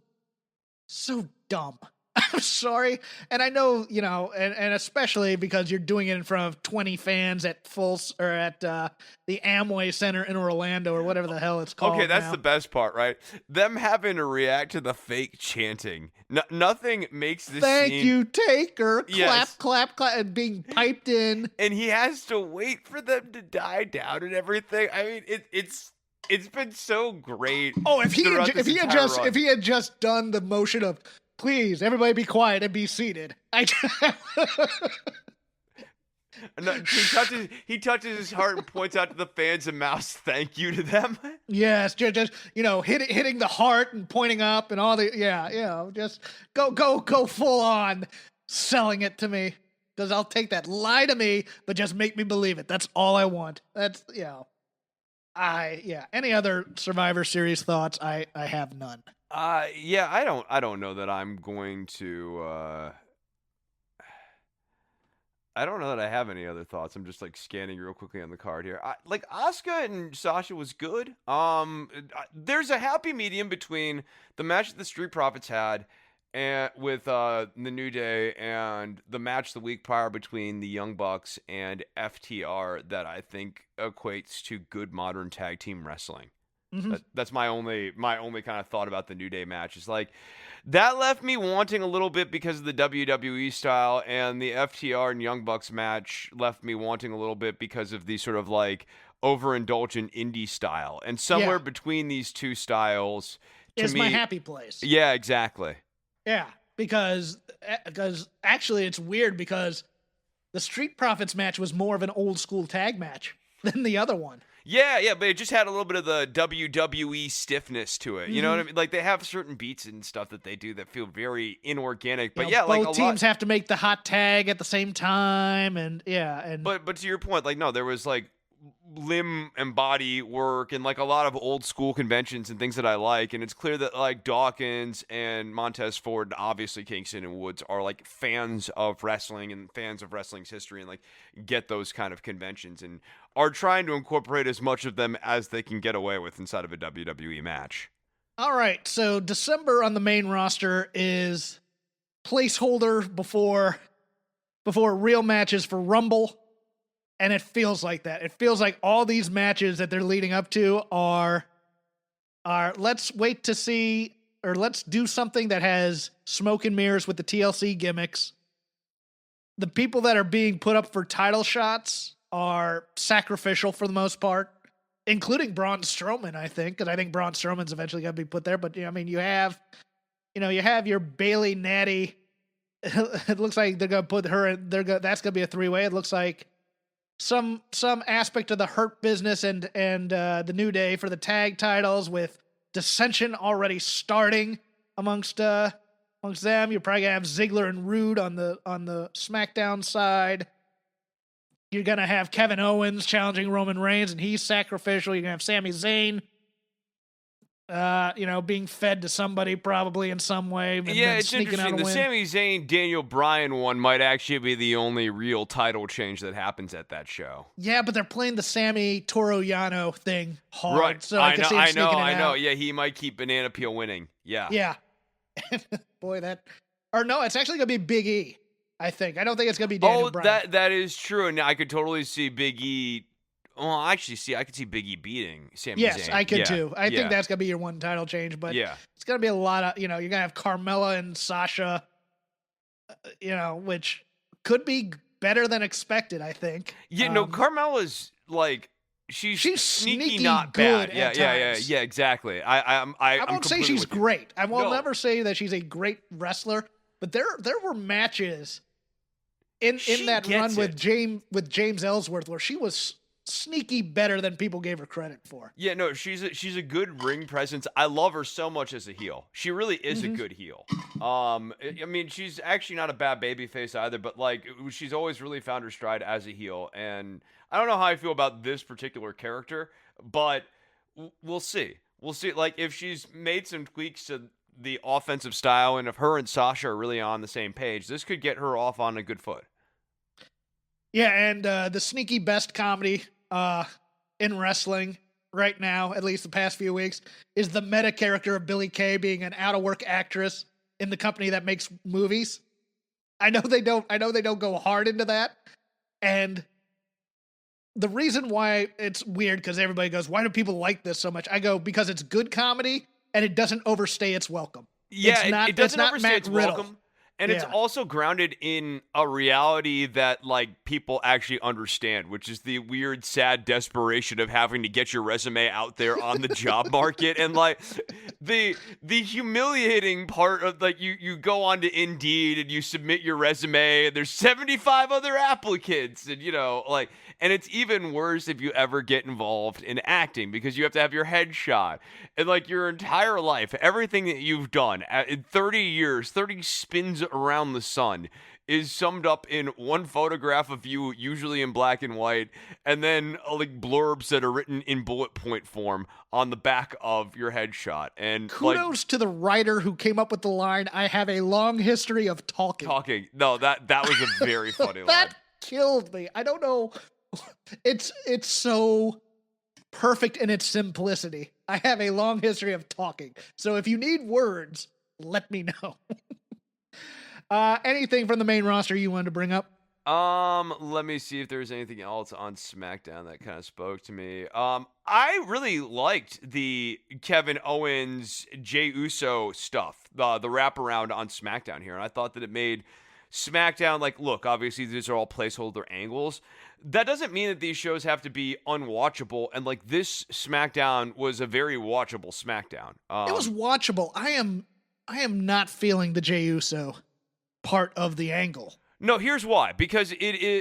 dumb. I'm sorry. And I know, and especially because you're doing it in front of 20 fans at the Amway Center in Orlando or whatever the hell it's called. Okay, that's now. the best part, right? Them having to react to the fake chanting. Nothing makes this Thank scene... you, Taker. Yes. Clap, and being piped in. And he has to wait for them to die down and everything. I mean, it's been so great. Oh, if he had just done the motion of, please, everybody be quiet and be seated. No, he touches his heart and points out to the fans and mouths thank you to them. Yes, just hitting the heart and pointing up and all the just go full on selling it to me, because I'll take that. Lie to me, but just make me believe it. That's all I want. That's Any other Survivor Series thoughts? I have none. I don't know that I'm going to. I don't know that I have any other thoughts. I'm just like scanning real quickly on the card here. Asuka and Sasha was good. There's a happy medium between the match that the Street Profits had and with the New Day and the match the week prior between the Young Bucks and FTR that I think equates to good modern tag team wrestling. Mm-hmm. That's my only kind of thought about the New Day match. Is like that left me wanting a little bit because of the WWE style, and the FTR and Young Bucks match left me wanting a little bit because of the sort of like overindulgent indie style. And somewhere between these two styles is my happy place. Yeah, exactly. Yeah, because actually it's weird because the Street Profits match was more of an old school tag match than the other one. Yeah, but it just had a little bit of the WWE stiffness to it. You know what I mean? Like they have certain beats and stuff that they do that feel very inorganic. But both teams have to make the hot tag at the same time, but to your point, like no, there was like limb and body work and like a lot of old school conventions and things that I like, and it's clear that like Dawkins and Montez Ford and obviously Kingston and Woods are like fans of wrestling and fans of wrestling's history and like get those kind of conventions and are trying to incorporate as much of them as they can get away with inside of a WWE match. All right, so December on the main roster is placeholder before real matches for Rumble. And it feels like that. It feels like all these matches that they're leading up to are let's wait to see, or let's do something that has smoke and mirrors with the TLC gimmicks. The people that are being put up for title shots are sacrificial for the most part, including Braun Strowman, I think, because I think Braun Strowman's eventually going to be put there. But I mean, you have your Bailey Natty. It looks like they're going to put her in. That's going to be a 3-way. It looks like some aspect of the Hurt Business and the New Day for the tag titles, with dissension already starting amongst them. You're probably gonna have Ziggler and Rude on the SmackDown side. You're gonna have Kevin Owens challenging Roman Reigns, and he's sacrificial. You're gonna have Sami Zayn, being fed to somebody probably in some way. And yeah, it's interesting. The Sami Zayn Daniel Bryan one might actually be the only real title change that happens at that show. Yeah, but they're playing the Sami Toru Yano thing hard, right? So I know. Out. Yeah, he might keep Banana Peel winning. Yeah. Boy, it's actually gonna be Big E. I think. I don't think it's gonna be Daniel Bryan. That is true, and I could totally see Big E. Well, actually, I could see Big E beating Sami Zayn. Yes, I could too. I think that's going to be your one title change, but it's going to be a lot of, you're going to have Carmella and Sasha, which could be better than expected, I think. Yeah, Carmella's like, she's sneaky not good bad. Yeah, exactly. I won't say she's great. I will never say that she's a great wrestler, but there were matches in that run with James Ellsworth where she was sneaky better than people gave her credit for. Yeah, no, she's a good ring presence. I love her so much as a heel. She really is a good heel. I mean, she's actually not a bad babyface either, but like she's always really found her stride as a heel. And I don't know how I feel about this particular character, but we'll see. We'll see. Like if she's made some tweaks to the offensive style, and if her and Sasha are really on the same page, this could get her off on a good foot. Yeah, and the sneaky best comedy in wrestling right now, at least the past few weeks, is the meta character of Billie Kay being an out-of-work actress in the company that makes movies. I know they don't go hard into that, and the reason why it's weird, because everybody goes, why do people like this so much? I go, because it's good comedy and it doesn't overstay its welcome. Yeah, it doesn't overstay its welcome. And it's Yeah. also grounded in a reality that, like, people actually understand, which is the weird, sad desperation of having to get your resume out there on the job market. And, like, the humiliating part of, like, you go on to Indeed and you submit your resume and there's 75 other applicants. And, you know, like, and it's even worse if you ever get involved in acting, because you have to have your headshot. And, like, your entire life, everything that you've done in 30 years, 30 spins around the sun, is summed up in one photograph of you, usually in black and white, and then like blurbs that are written in bullet point form on the back of your headshot. And kudos to the writer who came up with the line, "I have a long history of talking." No, that was a very funny line. That killed me. I don't know. It's so perfect in its simplicity. I have a long history of talking. So if you need words, let me know. Anything from the main roster you wanted to bring up? Let me see if there's anything else on SmackDown that kind of spoke to me. I really liked the Kevin Owens, Jey Uso stuff, the wraparound on SmackDown here, and I thought that it made SmackDown, like, look, obviously these are all placeholder angles. That doesn't mean that these shows have to be unwatchable, and like this SmackDown was a very watchable SmackDown. It was watchable. I am not feeling the Jey Uso part of the angle. No, here's why. Because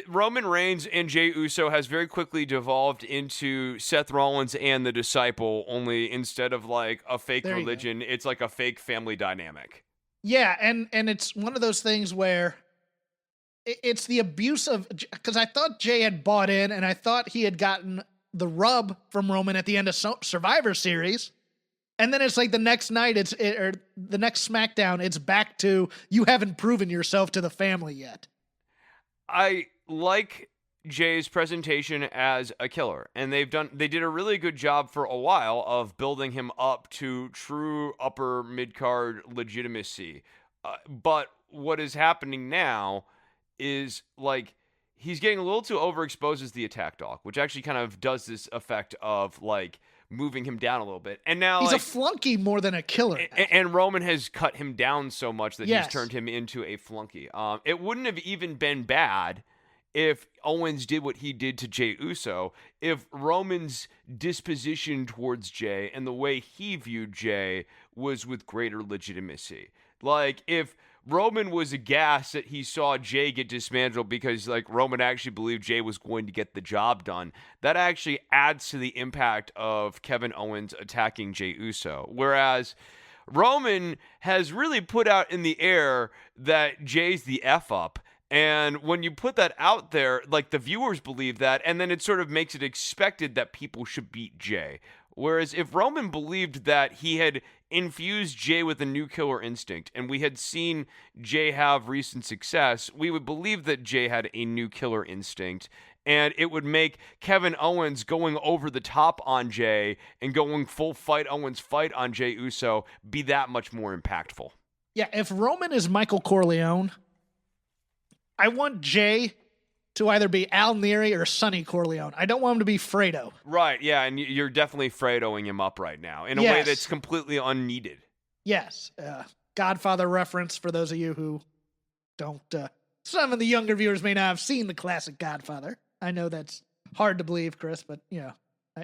Roman Reigns and Jey Uso has very quickly devolved into Seth Rollins and the Disciple, only instead of like a fake religion, it's like a fake family dynamic. Yeah, and it's one of those things where it's the abuse of, because I thought Jey had bought in, and I thought he had gotten the rub from Roman at the end of Survivor Series. And then it's like the next night, or the next SmackDown, it's back to, you haven't proven yourself to the family yet. I like Jay's presentation as a killer, and they did a really good job for a while of building him up to true upper mid-card legitimacy. But what is happening now is like he's getting a little too overexposed as the attack dog, which actually kind of does this effect of like moving him down a little bit. And now he's like, a flunky more than a killer. And Roman has cut him down so much that Yes. he's turned him into a flunky. It wouldn't have even been bad if Owens did what he did to Jey Uso, if Roman's disposition towards Jey and the way he viewed Jey was with greater legitimacy. Like, if Roman was aghast that he saw Jey get dismantled because, like, Roman actually believed Jey was going to get the job done, that actually adds to the impact of Kevin Owens attacking Jey Uso. Whereas Roman has really put out in the air that Jey's the F-up. And when you put that out there, like, the viewers believe that, and then it sort of makes it expected that people should beat Jey. Whereas if Roman believed that he had infused Jey with a new killer instinct, and we had seen Jey have recent success, we would believe that Jey had a new killer instinct, and it would make Kevin Owens going over the top on Jey and going full fight Owens fight on Jey Uso be that much more impactful. Yeah, if Roman is Michael Corleone, I want Jey to either be Al Neri or Sonny Corleone. I don't want him to be Fredo. Right, yeah, and you're definitely Fredoing him up right now in a way that's completely unneeded. Yes. Godfather reference for those of you who don't... some of the younger viewers may not have seen the classic Godfather. I know that's hard to believe, Chris, but, you know,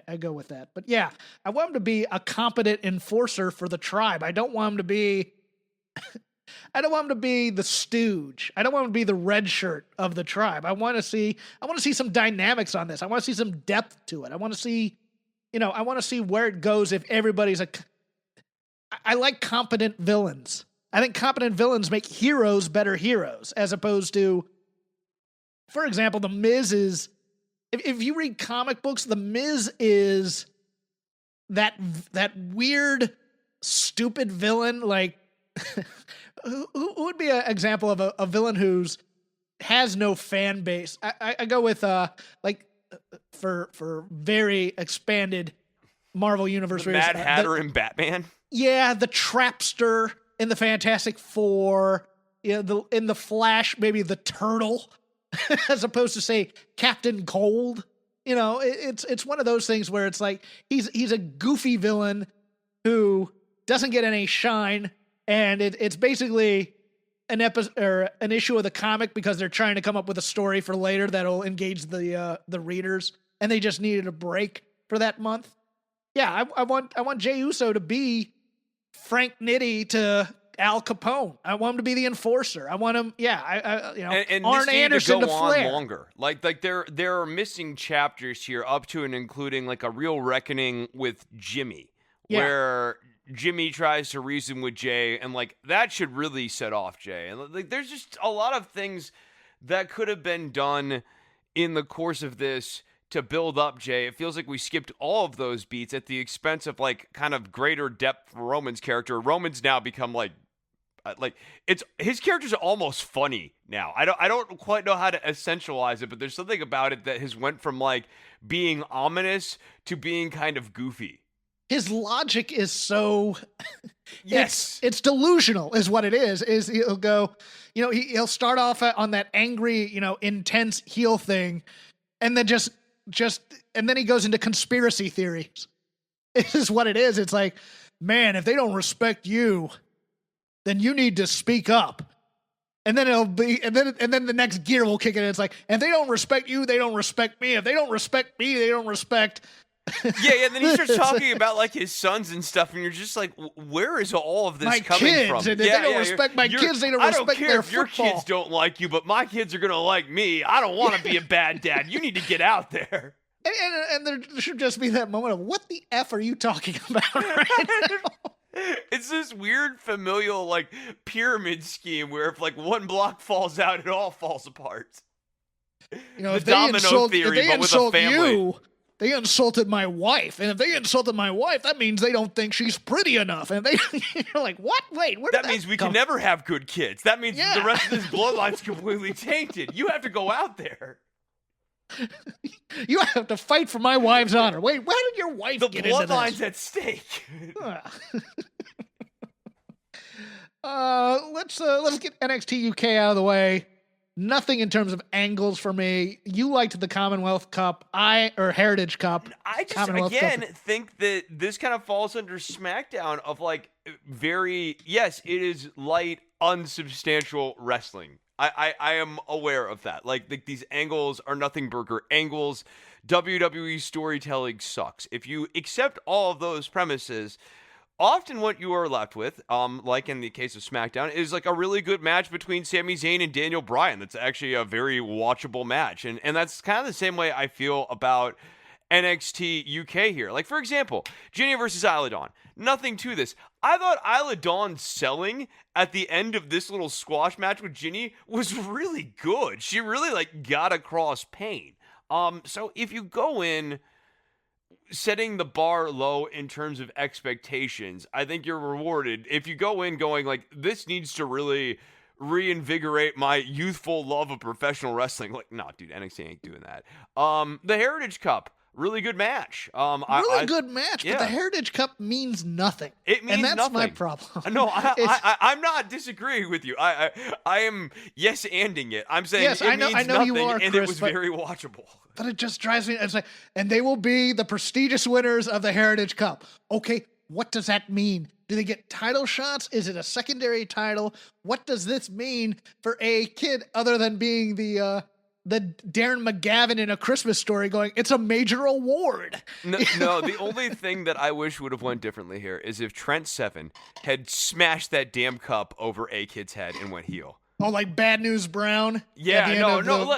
I go with that. But, yeah, I want him to be a competent enforcer for the tribe. I don't want him to be... I don't want him to be the stooge. I don't want him to be the red shirt of the tribe. I want to see some dynamics on this. I want to see some depth to it. I want to see, I want to see where it goes if everybody's I like competent villains. I think competent villains make heroes better heroes, as opposed to, for example, The Miz is, if you read comic books, The Miz is that weird stupid villain, like who would be an example of a villain who's has no fan base? I go with for very expanded Marvel Universe. The Mad Hatter and Batman. Yeah, the Trapster in the Fantastic Four. Yeah, in the Flash, maybe the Turtle, as opposed to say Captain Cold. You know, it's one of those things where it's like he's a goofy villain who doesn't get any shine, and it's basically an episode or an issue of the comic because they're trying to come up with a story for later that'll engage the readers, and they just needed a break for that month. Yeah, I want Jey Uso to be Frank Nitti to Al Capone. I want him to be the enforcer. I want him, and Arn Anderson to Flair. Longer. Like there are missing chapters here up to and including like a real reckoning with Jimmy, where Jimmy tries to reason with Jay, and like that should really set off Jay. And like there's just a lot of things that could have been done in the course of this to build up Jay. It feels like we skipped all of those beats at the expense of like kind of greater depth for Roman's character. Roman's now become like it's his character's almost funny now. I don't quite know how to essentialize it, but there's something about it that has went from like being ominous to being kind of goofy. His logic is so yes, it's delusional is what it is he'll go, he'll start off on that angry, intense heel thing, and then just and then he goes into conspiracy theories. It is what it is. It's like, man, if they don't respect you, then you need to speak up. And then and then the next gear will kick in. And it's like, if they don't respect you, they don't respect me. If they don't respect me, they don't respect. Yeah. Then he starts talking about like his sons and stuff, and you're just like, where is all of this coming from? And if they don't respect my kids, they don't respect their football. I don't care if your kids don't like you, but my kids are gonna like me. I don't want to be a bad dad. You need to get out there. And there should just be that moment of, what the F are you talking about right now? It's this weird familial like pyramid scheme where if like one block falls out, it all falls apart. The domino theory, but with a family. They insulted my wife, and if they insulted my wife, that means they don't think she's pretty enough. And you're like, what? Wait, where did that means we can never have good kids. That means the rest of this bloodline's completely tainted. You have to go out there. You have to fight for my wife's honor. Wait, where did your wife get into this? The bloodline's at stake. Let's get NXT UK out of the way. Nothing in terms of angles for me. You liked the Commonwealth Cup, or Heritage Cup. I just think that this kind of falls under SmackDown of like it is light, unsubstantial wrestling. I am aware of that. Like these angles are nothing burger angles. WWE storytelling sucks. If you accept all of those premises, often what you are left with, like in the case of SmackDown, is like a really good match between Sami Zayn and Daniel Bryan. That's actually a very watchable match. And that's kind of the same way I feel about NXT UK here. Like, for example, Ginny versus Isla Dawn. Nothing to this. I thought Isla Dawn selling at the end of this little squash match with Ginny was really good. She really like got across pain. So if you go in setting the bar low in terms of expectations, I think you're rewarded. If you go in going like, this needs to really reinvigorate my youthful love of professional wrestling. Like, no, dude, NXT ain't doing that. The Heritage Cup, really good match. Good match, but the Heritage Cup means nothing. It means nothing. And that's my problem. No, I'm not disagreeing with you. I am yes-anding it. I'm saying yes, it means I know nothing, you are, and Chris, it was very watchable. But it just drives me. It's like, and they will be the prestigious winners of the Heritage Cup. Okay, what does that mean? Do they get title shots? Is it a secondary title? What does this mean for a kid other than being the Darren McGavin in A Christmas Story going, it's a major award? No, the only thing that I wish would have went differently here is if Trent Seven had smashed that damn cup over A Kid's head and went heel. Oh, like Bad News Brown? Yeah,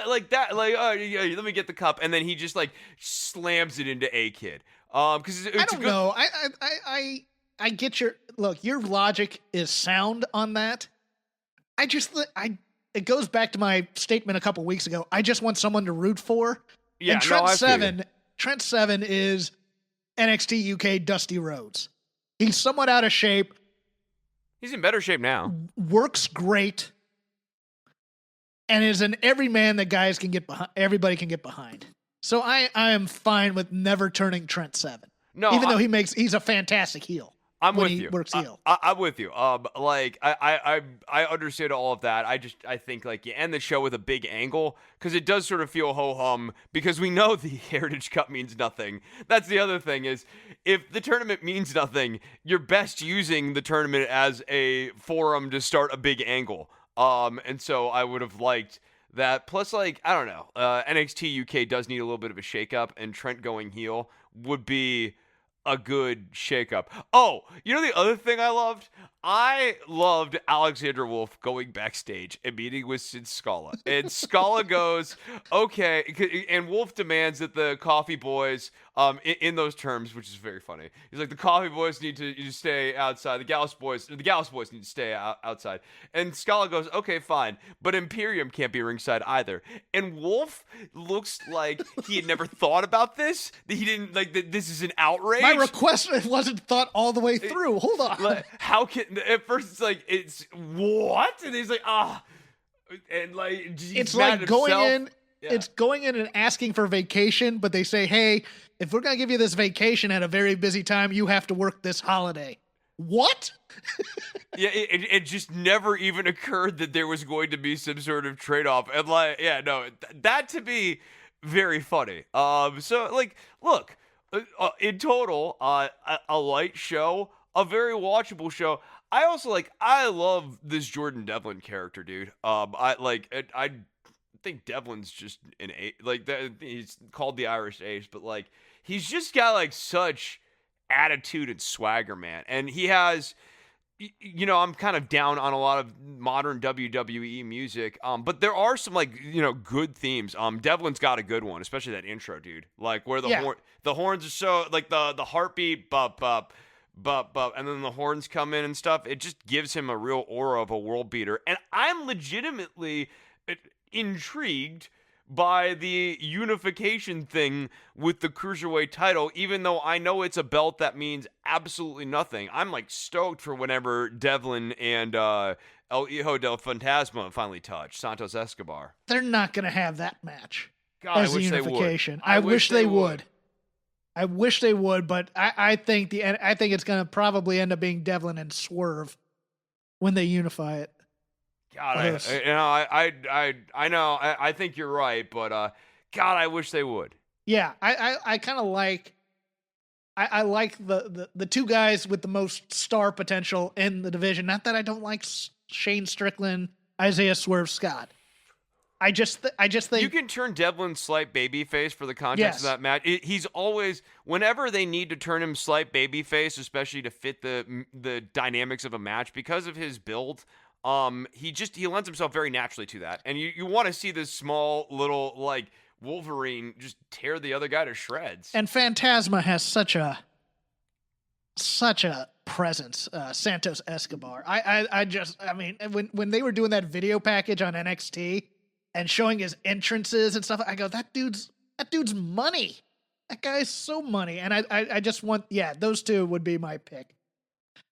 like that. Like, let me get the cup, and then he just like slams it into A Kid. Because I don't know. I get your look. Your logic is sound on that. It goes back to my statement a couple weeks ago. I just want someone to root for. Yeah, and Trent Seven is NXT UK Dusty Rhodes. He's somewhat out of shape. He's in better shape now. Works great. And is an everyman that guys can get behind. Everybody can get behind. So I am fine with never turning Trent Seven. No, even though he's a fantastic heel. I'm with you. Works heel. I'm with you. I understand all of that. I think like you end the show with a big angle because it does sort of feel ho hum because we know the Heritage Cup means nothing. That's the other thing is if the tournament means nothing, you're best using the tournament as a forum to start a big angle. And so I would have liked that. Plus, like I don't know, NXT UK does need a little bit of a shakeup, and Trent going heel would be a good shakeup. Oh, you know the other thing I loved? I loved Alexander Wolf going backstage and meeting with Sid Scala. And Scala goes, okay, and Wolf demands that the Coffee Boys, in those terms, which is very funny. He's like, the Coffee Boys need to stay outside. The Gallus Boys need to stay outside. And Scala goes, okay, fine, but Imperium can't be ringside either. And Wolf looks like he had never thought about this. That he didn't like that. This is an outrage. My request wasn't thought all the way through. Hold on. Like, how can at first it's like it's what? And he's like, and like it's like going in. Yeah. It's going in and asking for vacation, but they say, hey, if we're gonna give you this vacation at a very busy time, you have to work this holiday. What? Yeah, it just never even occurred that there was going to be some sort of trade-off. And like, yeah, no, that to be very funny. So like, look, in total, a light show, a very watchable show. I love this Jordan Devlin character, dude. I think Devlin's just an ace. Like that, he's called the Irish Ace, but like he's just got like such attitude and swagger, man. And he has, you know, I'm kind of down on a lot of modern WWE music, but there are some like good themes. Devlin's got a good one, especially that intro, dude. Like where the horns are so like the heartbeat, bop bop. But and then the horns come in and stuff. It just gives him a real aura of a world beater. And I'm legitimately intrigued by the unification thing with the Cruiserweight title, even though I know it's a belt that means absolutely nothing. I'm like stoked for whenever Devlin and El Hijo del Fantasma finally touch Santos Escobar. They're not going to have that match. God, as the unification. I wish they would. I wish they would, but I think it's going to probably end up being Devlin and Swerve when they unify it. God, I know. I think you're right, but God, I wish they would. Yeah, I kind of like. I like the two guys with the most star potential in the division. Not that I don't like Shane Strickland, Isaiah Swerve Scott. I just think you can turn Devlin slight babyface for the context of that match. He's always, whenever they need to turn him slight babyface, especially to fit the dynamics of a match because of his build. He lends himself very naturally to that, and you want to see this small little like Wolverine just tear the other guy to shreds. And Phantasma has such a presence, Santos Escobar. I mean, when they were doing that video package on NXT and showing his entrances and stuff, I go, that dude's money. That guy's so money, and I just want those two would be my pick.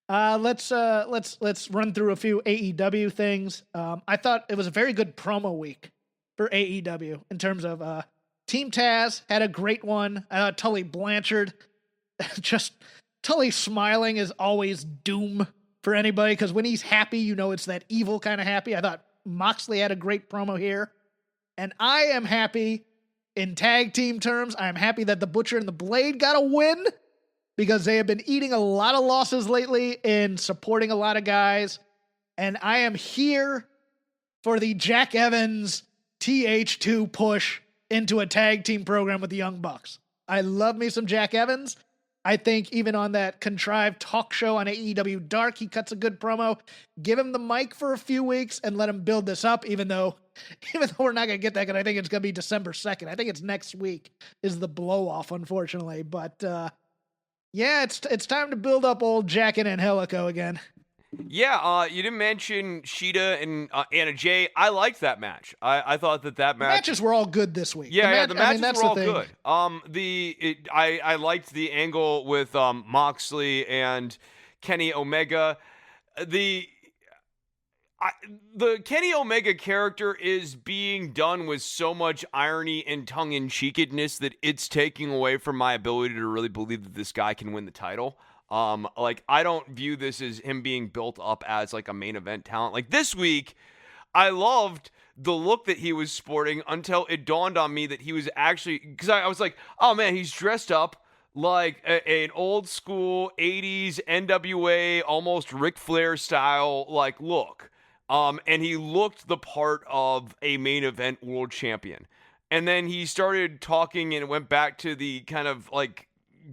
Let's run through a few AEW things. I thought it was a very good promo week for AEW in terms of Team Taz had a great one. Tully Blanchard, just Tully smiling is always doom for anybody because when he's happy, you know it's that evil kind of happy. I thought Moxley had a great promo here, and I am happy in tag team terms. I am happy that the Butcher and the Blade got a win, because they have been eating a lot of losses lately in supporting a lot of guys. And I am here for the Jack Evans TH2 push into a tag team program with the Young Bucks. I love me some Jack Evans. I think even on that contrived talk show on AEW Dark, he cuts a good promo. Give him the mic for a few weeks and let him build this up, even though we're not going to get that, because I think it's going to be December 2nd. I think it's next week is the blow-off, unfortunately. But, yeah, it's time to build up old Jack and Angelico again. Yeah, you didn't mention Sheeta and Anna Jay. I liked that match. I thought that match. The matches were all good this week. Yeah, the matches were all good. I liked the angle with Moxley and Kenny Omega. The Kenny Omega character is being done with so much irony and tongue-in-cheekedness that it's taking away from my ability to really believe that this guy can win the title. Like, I don't view this as him being built up as like a main event talent. Like this week, I loved the look that he was sporting until it dawned on me that he was actually, because I was like, oh man, he's dressed up like an old school 80s NWA, almost Ric Flair style like look. And he looked the part of a main event world champion. And then he started talking and it went back to the kind of like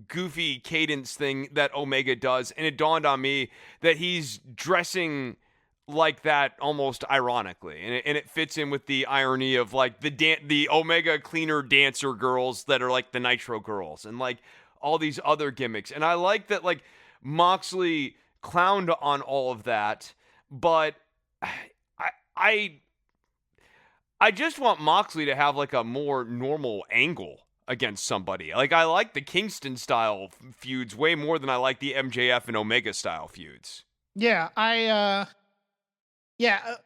goofy cadence thing that Omega does. And it dawned on me that he's dressing like that almost ironically. And it fits in with the irony of like the Omega cleaner dancer girls that are like the Nitro girls and like all these other gimmicks. And I like that like Moxley clowned on all of that, but I just want Moxley to have like a more normal angle against somebody. Like I like the Kingston style feuds way more than I like the MJF and Omega style feuds. Yeah,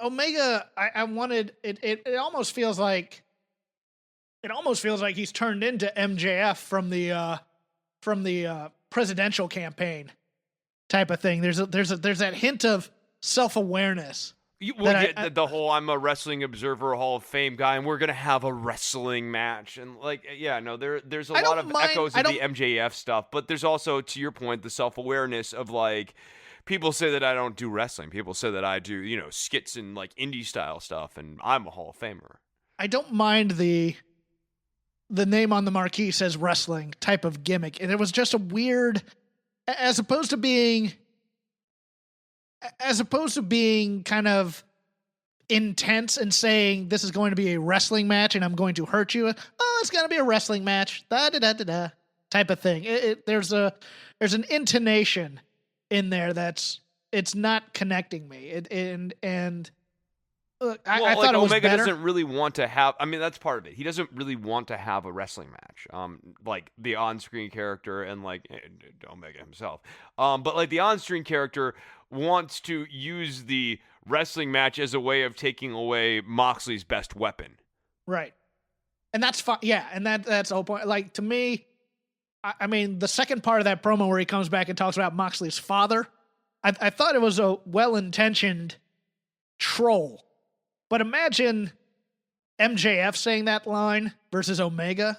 Omega, I wanted it almost feels like he's turned into MJF from the presidential campaign type of thing. There's that hint of self-awareness. We'll get the whole I'm a wrestling observer Hall of Fame guy and we're going to have a wrestling match. And like, yeah, no, there's a lot of echoes of the MJF stuff, but there's also, to your point, the self-awareness of like, people say that I don't do wrestling. People say that I do, skits and like indie style stuff and I'm a Hall of Famer. I don't mind the name on the marquee says wrestling type of gimmick. And it was just a weird, as opposed to being kind of intense and saying this is going to be a wrestling match and I'm going to hurt you. Oh, it's going to be a wrestling match. Da type of thing. There's an intonation in there it's not connecting me. I thought it was Omega better. doesn't really want to have. I mean, that's part of it. He doesn't really want to have a wrestling match. Like the on-screen character and like Omega himself. But like the on-screen character wants to use the wrestling match as a way of taking away Moxley's best weapon. Right, and that's fine. Yeah, and that's the whole point. Like to me, I mean, the second part of that promo where he comes back and talks about Moxley's father, I thought it was a well-intentioned troll. But imagine MJF saying that line versus Omega,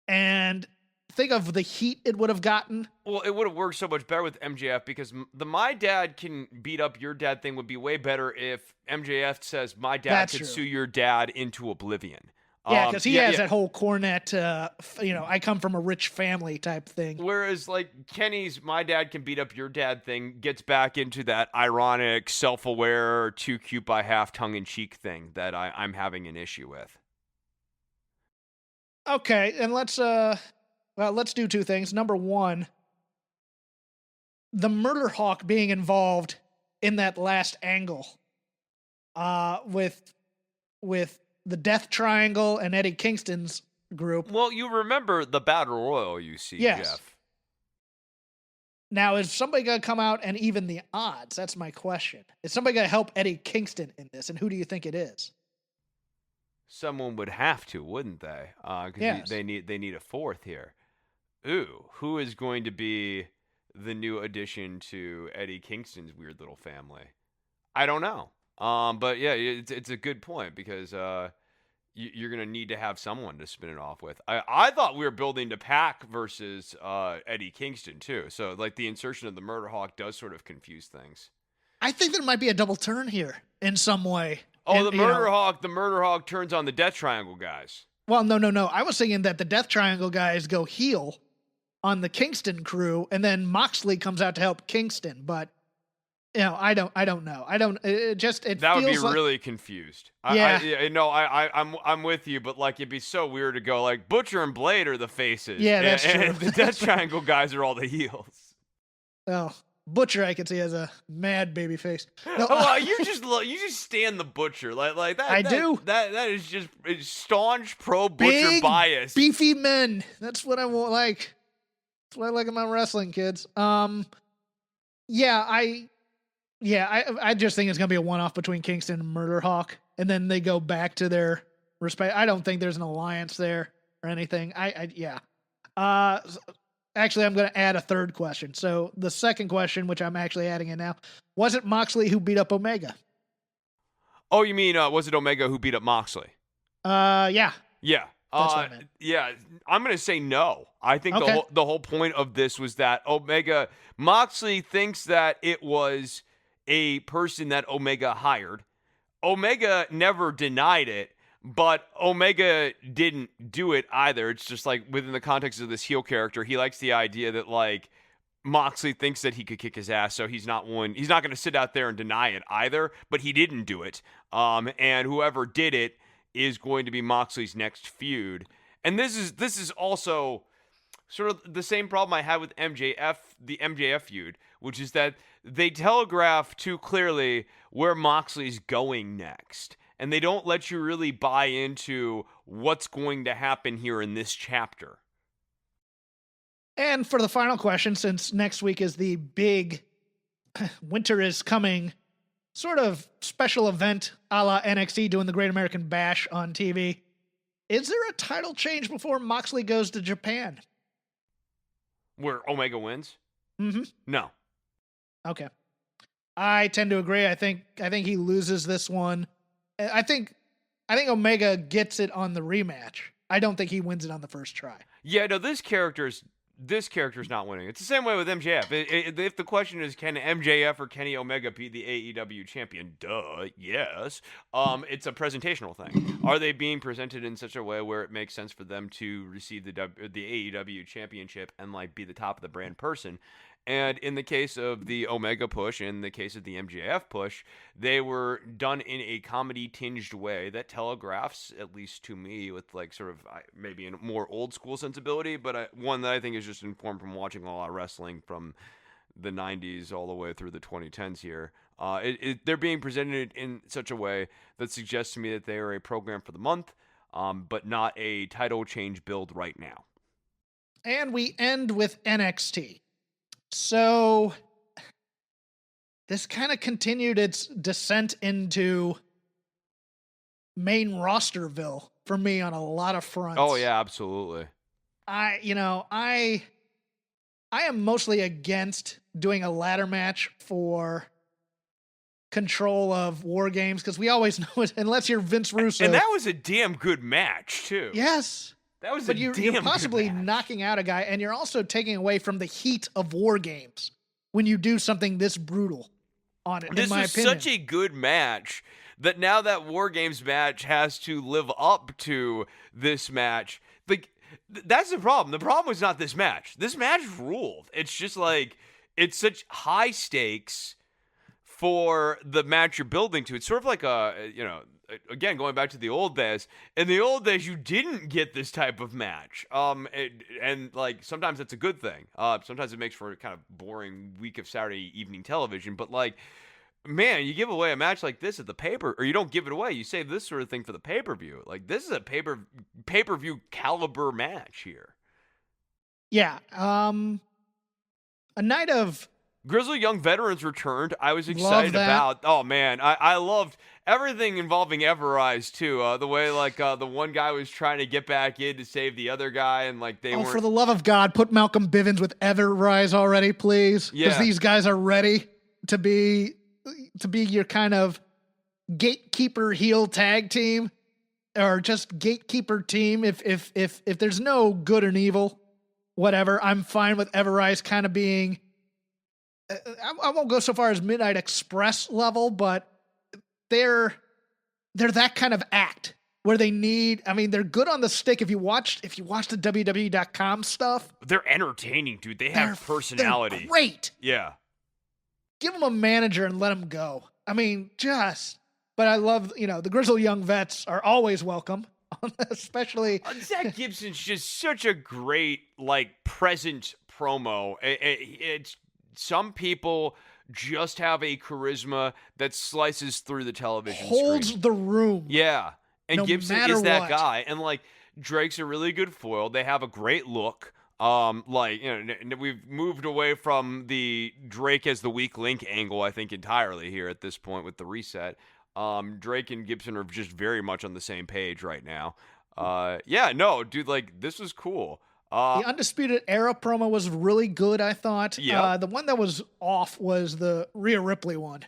and think of the heat it would have gotten. Well, it would have worked so much better with MJF because the my dad can beat up your dad thing would be way better if MJF says my dad could sue your dad into oblivion. Yeah, because he has that whole cornet, I come from a rich family type thing. Whereas, like, Kenny's my dad can beat up your dad thing gets back into that ironic, self-aware, too cute by half, tongue-in-cheek thing that I'm having an issue with. Okay, and let's do two things. Number one, the Murder Hawk being involved in that last angle with the Death Triangle and Eddie Kingston's group. Well, you remember the Battle Royal, you see, yes. Jeff. Now, is somebody going to come out and even the odds? That's my question. Is somebody going to help Eddie Kingston in this, and who do you think it is? Someone would have to, wouldn't they? Because they need a fourth here. Ooh, who is going to be the new addition to Eddie Kingston's weird little family? I don't know. But yeah, it's a good point because you're going to need to have someone to spin it off with. I thought we were building to Pac versus Eddie Kingston too. So like the insertion of the Murder Hawk does sort of confuse things. I think there might be a double turn here in some way. Oh, and, the Murder Hawk turns on the Death Triangle guys. Well, no. I was thinking that the Death Triangle guys go heel on the Kingston crew, and then Moxley comes out to help Kingston. But I don't know. That would be like, really confused. Yeah. I'm with you, but like it'd be so weird to go like Butcher and Blade are the faces. Yeah, that's true. And the Death Triangle guys are all the heels. Oh, Butcher, I can see as a mad baby face. No, you just stand the Butcher like that. I do. That is just staunch pro Butcher bias. Beefy men. That's what I want. That's what I like in my wrestling, kids. I just think it's gonna be a one-off between Kingston and Murder Hawk, and then they go back to their respect. I don't think there's an alliance there or anything. Actually, I'm going to add a third question. So the second question, which I'm actually adding in now, was it Moxley who beat up Omega? Oh, you mean was it Omega who beat up Moxley? Yeah. Yeah. That's what I meant. Yeah, I'm going to say no. I think Okay. the whole point of this was that Moxley thinks that it was a person that Omega hired. Omega never denied it, but Omega didn't do it either. It's just like within the context of this heel character, he likes the idea that like Moxley thinks that he could kick his ass, so he's not going to sit out there and deny it either, but he didn't do it. And whoever did it is going to be Moxley's next feud. And this is also sort of the same problem I had with MJF, the MJF feud, which is that they telegraph too clearly where Moxley's going next. And they don't let you really buy into what's going to happen here in this chapter. And for the final question, since next week is the big Winter is Coming sort of special event a la NXT doing the Great American Bash on TV, is there a title change before Moxley goes to Japan? Where Omega wins? Mm-hmm. No. Okay. I tend to agree. I think he loses this one. I think Omega gets it on the rematch. I don't think he wins it on the first try. Yeah, no, this character's not winning. It's the same way with MJF. If the question is, can MJF or Kenny Omega be the AEW champion? Duh, yes. It's a presentational thing. Are they being presented in such a way where it makes sense for them to receive the AEW championship and like be the top of the brand person? And in the case of the Omega push, in the case of the MJF push, they were done in a comedy-tinged way that telegraphs, at least to me, with like sort of maybe a more old-school sensibility, but one that I think is just informed from watching a lot of wrestling from the 90s all the way through the 2010s here. They're being presented in such a way that suggests to me that they are a program for the month, but not a title change build right now. And we end with NXT. So this kind of continued its descent into main rosterville for me on a lot of fronts. Oh yeah, absolutely. I am mostly against doing a ladder match for control of War Games because we always know it unless you're Vince Russo. And that was a damn good match too. Yes. That was you're possibly good match. knocking out a guy, and you're also taking away from the heat of War Games when you do something this brutal on it. This in my was opinion. such a good match that now that War Games match has to live up to this match. Like that's the problem. The problem was not this match. This match ruled. It's just like it's such high stakes for the match you're building to. It's sort of like again, going back to the old days, in the old days, you didn't get this type of match. And like, sometimes that's a good thing. Sometimes it makes for a kind of boring week of Saturday evening television. But like, man, you give away a match like this at the or you don't give it away. You save this sort of thing for the pay-per-view. Like, this is a pay-per-view caliber match here. Yeah. A night of Grizzly Young Veterans returned. I was excited about. Oh man, I loved everything involving Everrise too. The way like the one guy was trying to get back in to save the other guy, and like they weren't. For the love of God, put Malcolm Bivens with Everrise already, please. Because these guys are ready to be your kind of gatekeeper heel tag team, or just gatekeeper team. If there's no good and evil, whatever, I'm fine with Everrise kind of being. I won't go so far as Midnight Express level, but they're that kind of act where they need. I mean, they're good on the stick. If you watch the WWE.com stuff, they're entertaining, dude. They have personality. They're great. Yeah. Give them a manager and let them go. I mean, but I love, the Grizzly Young Vets are always welcome, especially. Zach Gibson's just such a great, like, present promo. It's some people just have a charisma that slices through the television holds screen. The room. Yeah. And no Gibson is that what. guy. And, like, Drake's a really good foil. They have a great look. Like, we've moved away from the Drake as the weak link angle, I think, entirely here at this point with the reset. Drake and Gibson are just very much on the same page right now. Yeah, no, dude, like, this was cool. The Undisputed Era promo was really good, I thought. Yeah. The one that was off was the Rhea Ripley one.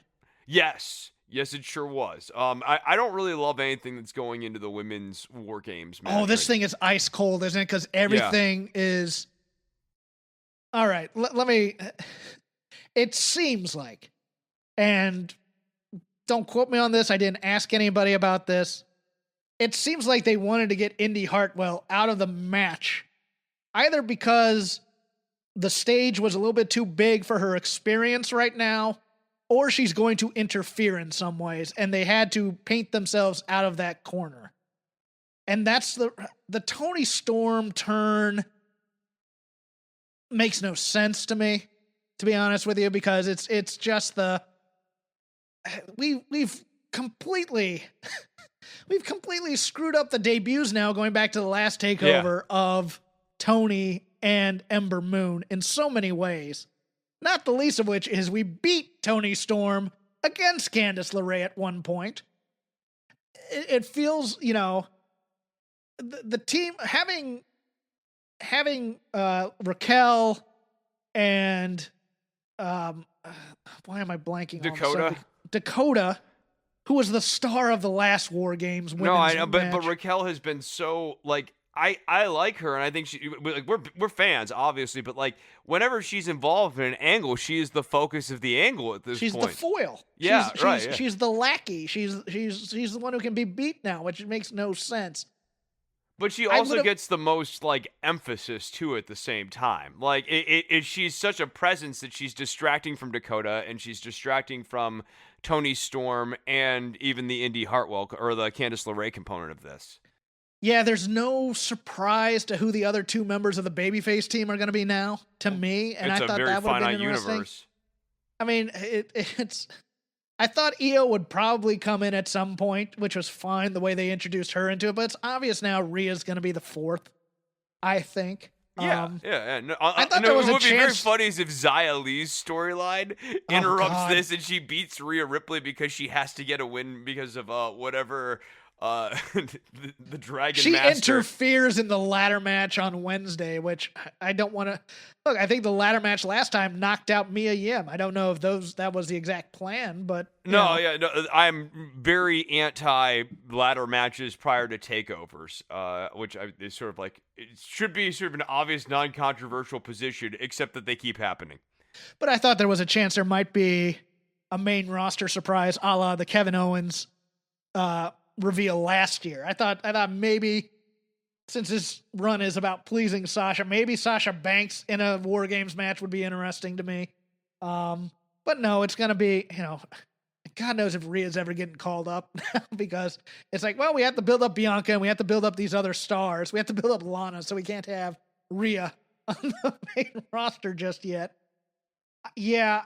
Yes, it sure was. I don't really love anything that's going into the women's War Games match. Oh, this thing is ice cold, isn't it? Because everything is... All right, let me... It seems like, and don't quote me on this, I didn't ask anybody about this. It seems like they wanted to get Indy Hartwell out of the match, either because the stage was a little bit too big for her experience right now, or she's going to interfere in some ways, and they had to paint themselves out of that corner. And that's the Toni Storm turn makes no sense to me, to be honest with you, because it's just we've completely screwed up the debuts now, going back to the last takeover of Toni and Ember Moon in so many ways. Not the least of which is we beat Toni Storm against Candice LeRae at one point. It feels, the team having Raquel and why am I blanking? Dakota, who was the star of the last War Games. No, I know, but Raquel has been so, like, I like her, and I think we're fans, obviously, but like whenever she's involved in an angle, she is the focus of the angle at this point. She's the foil. Yeah, she's the lackey. She's the one who can be beat now, which makes no sense. But she also gets the most, like, emphasis, too, at the same time. Like, she's such a presence that she's distracting from Dakota, and she's distracting from Toni Storm, and even the Indy Hartwell, or the Candice LeRae component of this. Yeah, there's no surprise to who the other two members of the babyface team are going to be now, to me, and I thought that would have been interesting. Universe. I mean, it's... I thought Io would probably come in at some point, which was fine the way they introduced her into it, but it's obvious now Rhea's going to be the fourth, I think. Yeah. No, I thought there was what would be very funny is if Xia Li's storyline interrupts this and she beats Rhea Ripley because she has to get a win because of whatever... the Dragon Master. She interferes in the ladder match on Wednesday, which I don't want to... Look, I think the ladder match last time knocked out Mia Yim. I don't know if that was the exact plan, but... No, I'm very anti-ladder matches prior to takeovers, which is sort of like... It should be sort of an obvious non-controversial position, except that they keep happening. But I thought there was a chance there might be a main roster surprise a la the Kevin Owens... reveal last year. I thought maybe, since this run is about pleasing Sasha, maybe Sasha Banks in a War Games match would be interesting to me. But no, it's gonna be, God knows if Rhea's ever getting called up because it's like, well, we have to build up Bianca and we have to build up these other stars. We have to build up Lana, so we can't have Rhea on the main roster just yet. Yeah,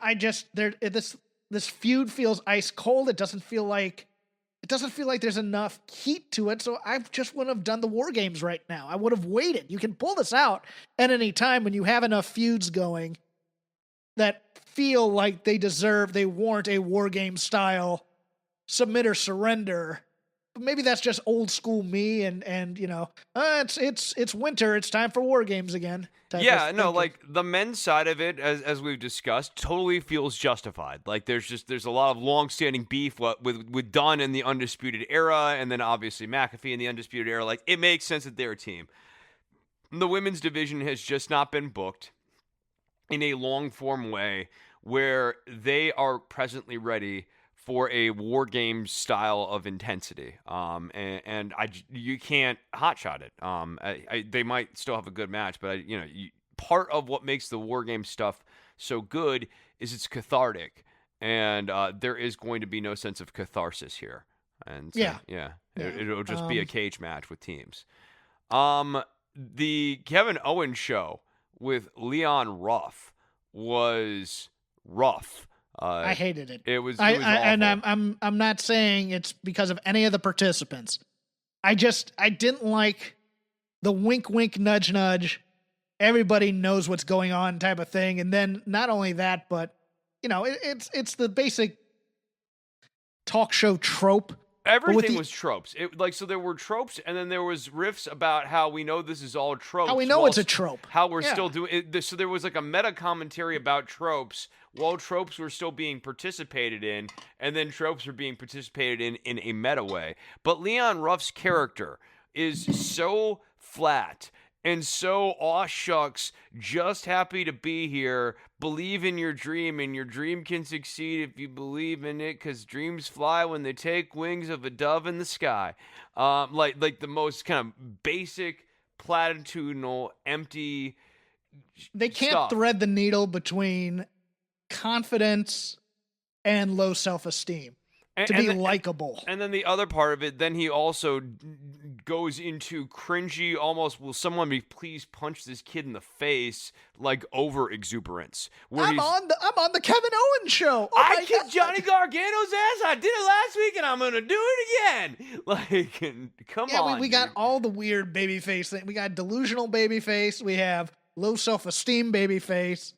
this feud feels ice cold. It doesn't feel like there's enough heat to it, so I just wouldn't have done the War Games right now. I would have waited. You can pull this out at any time when you have enough feuds going that feel like they warrant a War Game style submit or surrender. But maybe that's just old school me, and it's winter, it's time for War Games again. Yeah, no, like the men's side of it, as we've discussed, totally feels justified. Like there's a lot of long-standing beef with Dunn in the Undisputed Era, and then obviously McAfee in the Undisputed Era. Like it makes sense that they're a team. The women's division has just not been booked in a long-form way where they are presently ready for a War Games style of intensity, and you can't hotshot it. They might still have a good match, but part of what makes the War Games stuff so good is it's cathartic, and there is going to be no sense of catharsis here. And so, it'll just be a cage match with teams. The Kevin Owens show with Leon Ruff was rough. I hated it. It was awful. And I'm not saying it's because of any of the participants. I didn't like the wink, wink, nudge, nudge. everybody knows what's going on type of thing. And then not only that, but it's the basic talk show trope. Everything was tropes. So there were tropes, and then there was riffs about how we know this is all tropes. How we know it's a trope. How we're still doing it. So there was like a meta commentary about tropes, while tropes were still being participated in, and then tropes were being participated in a meta way. But Leon Ruff's character is so flat and so aw shucks, just happy to be here. Believe in your dream, and your dream can succeed if you believe in it, because dreams fly when they take wings of a dove in the sky. Like the most kind of basic, platitudinal, empty. They can't stuff. thread the needle between confidence and low self-esteem to be likable. And then the other part of it, then he also goes into cringy, almost, will someone please punch this kid in the face, like over exuberance. I'm on the Kevin Owens show. I kicked Johnny Gargano's ass. I did it last week, and I'm gonna do it again. Like, come on. We got all the weird babyface thing. We got delusional babyface. We have low self-esteem babyface.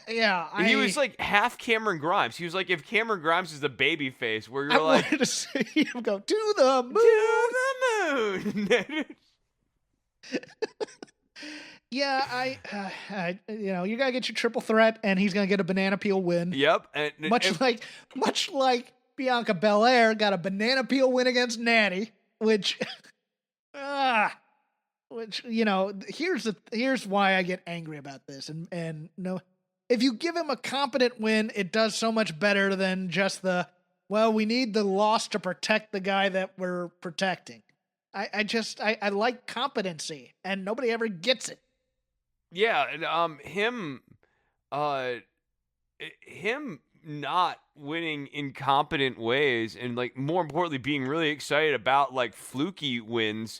He was like half Cameron Grimes. He was like, if Cameron Grimes is the baby face, where you're I wanted to see him go to the moon. To the moon. You gotta get your triple threat, and he's gonna get a banana peel win. Yep. Much like Bianca Belair got a banana peel win against Natty, which here's why I get angry about this, and no. If you give him a competent win, it does so much better than just we need the loss to protect the guy that we're protecting. I like competency, and nobody ever gets it. Yeah, and him not winning in competent ways, and like more importantly being really excited about like fluky wins,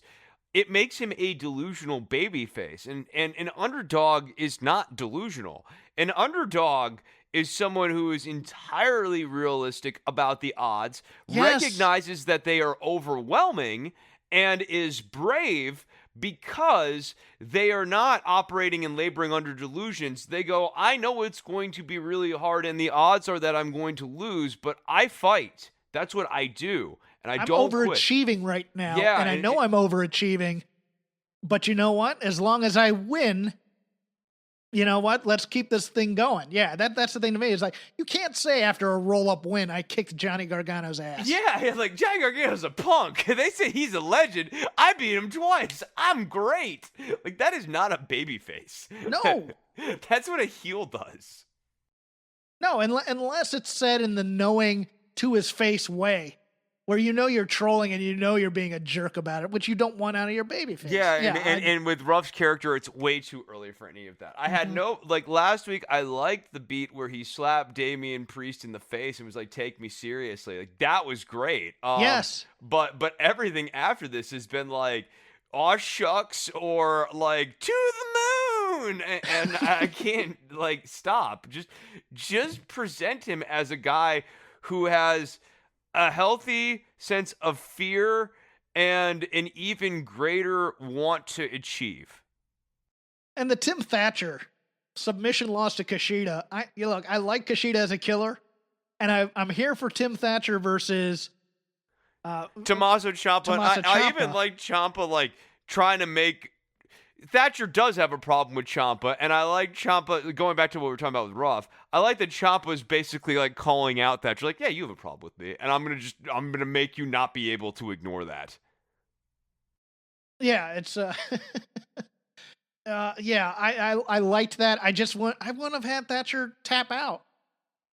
it makes him a delusional babyface. And an underdog is not delusional. An underdog is someone who is entirely realistic about the odds, recognizes that they are overwhelming, and is brave because they are not operating and laboring under delusions. They go, I know it's going to be really hard, and the odds are that I'm going to lose, but I fight. That's what I do. And I'm overachieving right now. Yeah, and I know I'm overachieving. But you know what? As long as I win, you know what? Let's keep this thing going. Yeah, that's the thing to me. Is like, you can't say after a roll-up win, I kicked Johnny Gargano's ass. Yeah, like, Johnny Gargano's a punk. They say he's a legend. I beat him twice. I'm great. Like, that is not a babyface. No. That's what a heel does. No, unless it's said in the knowing to his face way, where you're trolling and you're being a jerk about it, which you don't want out of your babyface. Yeah, and with Ruff's character, it's way too early for any of that. I had last week, I liked the beat where he slapped Damian Priest in the face and was like, take me seriously. Like, that was great. Yes. But everything after this has been like, aw shucks, or like, to the moon. And I can't, like, stop. Just present him as a guy who has a healthy sense of fear and an even greater want to achieve. And the Tim Thatcher submission loss to Kushida. I like Kushida as a killer, and I'm here for Tim Thatcher versus Tommaso Ciampa. I even like Ciampa, like, trying to make. Thatcher does have a problem with Ciampa, and I like Ciampa, going back to what we were talking about with Ruff, I like that Ciampa's basically like calling out Thatcher, like, yeah, you have a problem with me, and I'm gonna make you not be able to ignore that. Yeah, it's I liked that. I wouldn't have had Thatcher tap out.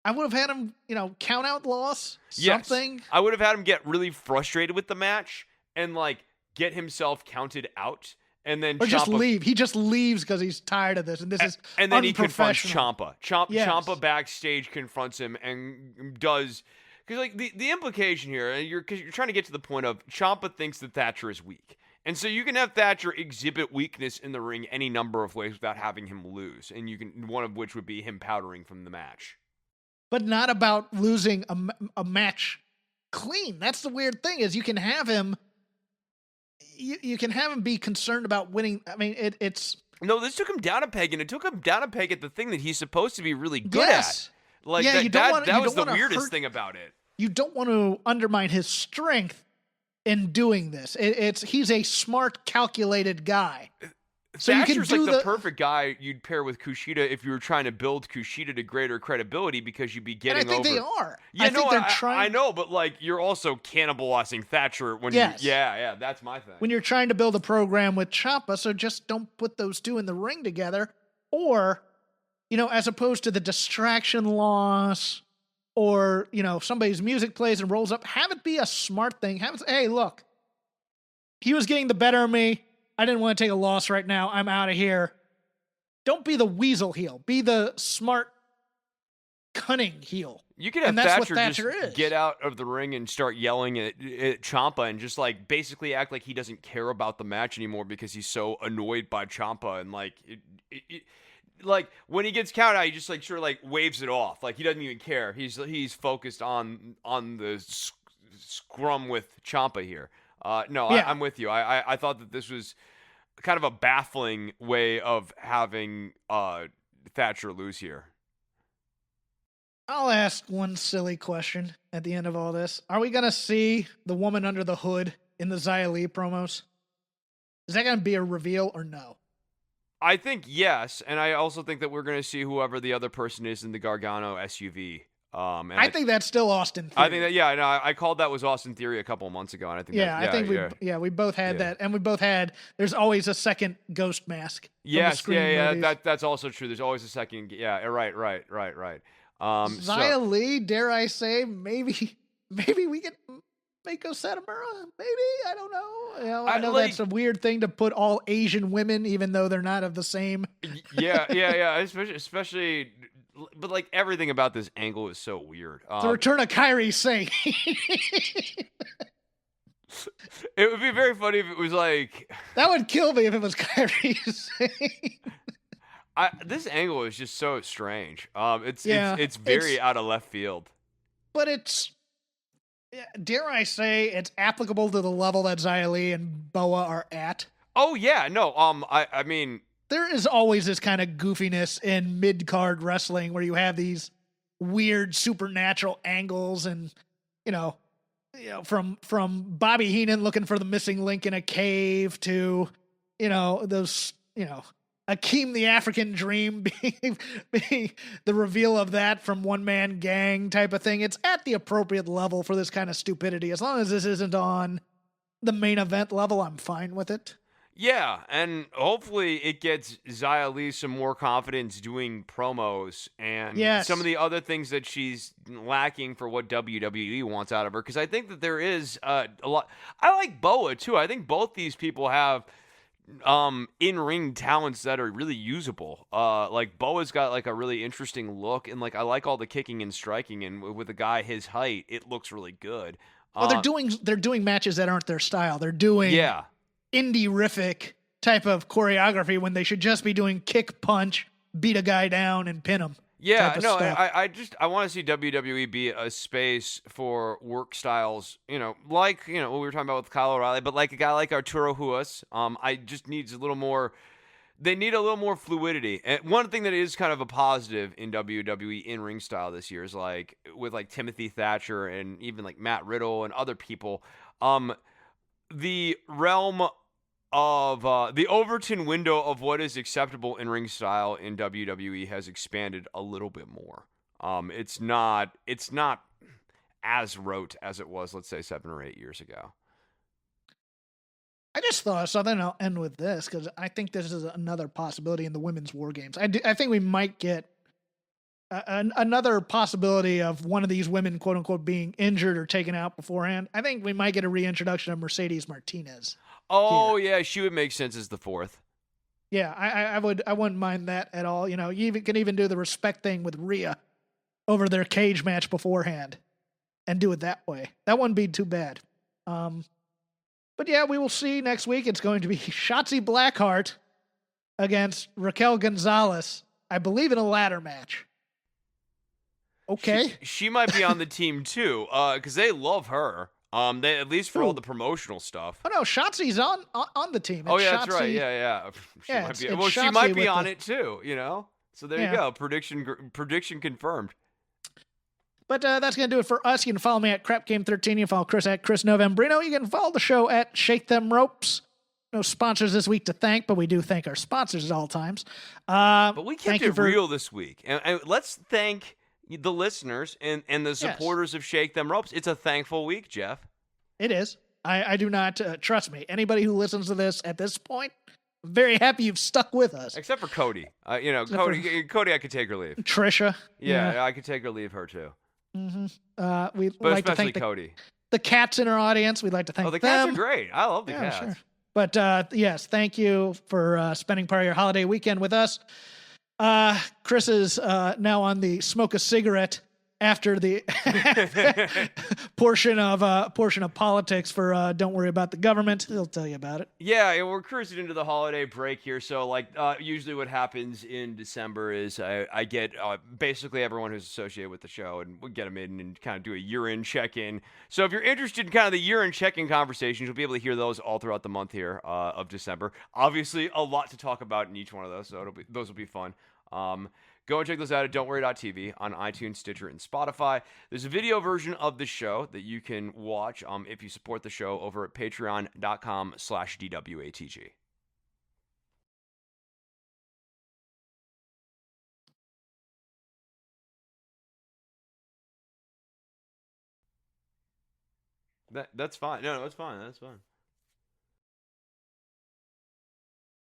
I would have had him, count out loss, something. Yes. I would have had him get really frustrated with the match and like get himself counted out. And then just leave. He just leaves because he's tired of this, and this is and then he confronts Ciampa. Yes. Ciampa backstage confronts him and does, because like the implication here, because you're trying to get to the point of Ciampa thinks that Thatcher is weak, and so you can have Thatcher exhibit weakness in the ring any number of ways without having him lose, and one of which would be him powdering from the match, but not about losing a match clean. That's the weird thing, is you can have him. You can have him be concerned about winning. I mean, it's No, this took him down a peg, and it took him down a peg at the thing that he's supposed to be really good Yes. at. Like, Yeah, that was the weirdest thing about it. You don't want to undermine his strength in doing this. He's a smart, calculated guy. So Thatcher's like the perfect guy you'd pair with Kushida if you were trying to build Kushida to greater credibility, because you'd be getting and I think over. they are. Yeah, I think they're trying. I know, but like you're also cannibalizing Thatcher when Yes. Yeah, that's my thing. When you're trying to build a program with Ciampa, so just don't put those two in the ring together, or as opposed to the distraction loss, or somebody's music plays and rolls up, have it be a smart thing. Have it say, hey, look, he was getting the better of me. I didn't want to take a loss right now. I'm out of here. Don't be the weasel heel. Be the smart, cunning heel. You could have and that's Thatcher, what Thatcher just is. get out of the ring and start yelling at Ciampa and just like basically act like he doesn't care about the match anymore because he's so annoyed by Ciampa, and like like when he gets counted out, he just like sort of like waves it off, like he doesn't even care. He's focused on the scrum with Ciampa here. No, Yeah. I'm with you. I thought that this was kind of a baffling way of having Thatcher lose here. I'll ask one silly question at the end of all this. Are we going to see the woman under the hood in the Xia Li promos? Is that going to be a reveal or no? I think yes, and I also think that we're going to see whoever the other person is in the Gargano SUV. And I think that's still Austin Theory. I think that I called that was Austin Theory a couple of months ago, and I think we both had that, and we both had. There's always a second ghost mask. Yes, that's also true. There's always a second. Yeah, right. Xia Li, dare I say, maybe we could make Osatamura. Maybe, I don't know. I know that's a weird thing to put all Asian women, even though they're not of the same. Yeah. Especially. But like everything about this angle is so weird. The return of Kairi Sane. It would be very funny if it was like that would kill me if it was Kairi Sane. This angle is just so strange. It's very out of left field. But it's, dare I say, it's applicable to the level that Xia Li and Boa are at. Oh yeah, no. I mean, there is always this kind of goofiness in mid-card wrestling where you have these weird supernatural angles, and from Bobby Heenan looking for the missing link in a cave to those Akeem the African Dream being the reveal of that from One Man Gang type of thing. It's at the appropriate level for this kind of stupidity. As long as this isn't on the main event level, I'm fine with it. Yeah, and hopefully it gets Xia Li some more confidence doing promos and some of the other things that she's lacking for what WWE wants out of her. Because I think that there is a lot. I like Boa too. I think both these people have in-ring talents that are really usable. Like Boa's got like a really interesting look, and like I like all the kicking and striking, and with a guy his height, it looks really good. Well, they're doing matches that aren't their style. They're doing indie-rific type of choreography when they should just be doing kick, punch, beat a guy down, and pin him. Yeah, no, I want to see WWE be a space for work styles, like, what we were talking about with Kyle O'Reilly, but like a guy like Arturo Ruas. I just needs a little more. They need a little more fluidity. And one thing that is kind of a positive in WWE in-ring style this year is like with like Timothy Thatcher and even like Matt Riddle and other people, the realm of the Overton window of what is acceptable in ring style in WWE has expanded a little bit more. It's not as rote as it was, let's say, 7 or 8 years ago. I just thought of something. I'll end with this because I think this is another possibility in the women's war games. I think we might get another possibility of one of these women, quote unquote, being injured or taken out beforehand. I think we might get a reintroduction of Mercedes Martinez. Oh yeah, she would make sense as the fourth. Yeah, I wouldn't mind that at all. You can even do the respect thing with Rhea over their cage match beforehand and do it that way. That wouldn't be too bad. But yeah, we will see next week. It's going to be Shotzi Blackheart against Raquel Gonzalez, I believe, in a ladder match. Okay. She might be on the team too, because they love her. They at least for all Who? the promotional stuff. Oh no, Shotzi's on the team. Oh It's yeah, that's right. Shotzi- Yeah. She Yeah, might it's- be. it's Well, she Shotzi might be with on the- it too. You know. So there Yeah. you go. Prediction confirmed. But that's going to do it for us. You can follow me at CrapGame13. You can follow Chris at Chris Novembrino. You can follow the show at Shake Them Ropes. No sponsors this week to thank, but we do thank our sponsors at all times. But we kept thank you it for- real this week. And let's thank the listeners and the supporters of Shake Them Ropes. It's a thankful week, Jeff. It is. I do not, trust me, anybody who listens to this at this point, I'm very happy you've stuck with us. Except for Cody. Cody, I could take her leave. Trisha. Yeah, I could take her leave, her too. We'd But like to especially thank Cody. the cats in our audience. We'd like to thank Oh, the them. cats are great. I love the Yeah, cats. sure. But yes, thank you for spending part of your holiday weekend with us. Chris is now on the smoke a cigarette after the portion of politics for Don't Worry About the Government. He'll tell you about it. Yeah, we're cruising into the holiday break here. So, usually what happens in December is I get basically everyone who's associated with the show, and we get them in and kind of do a year-end check-in. So if you're interested in kind of the year-end check-in conversations, you'll be able to hear those all throughout the month here of December. Obviously, a lot to talk about in each one of those, so those will be fun. Go and check those out at don'tworry.tv on iTunes, Stitcher, and Spotify. There's a video version of the show that you can watch if you support the show over at patreon.com/DWATG. That's fine. No, that's fine. That's fine.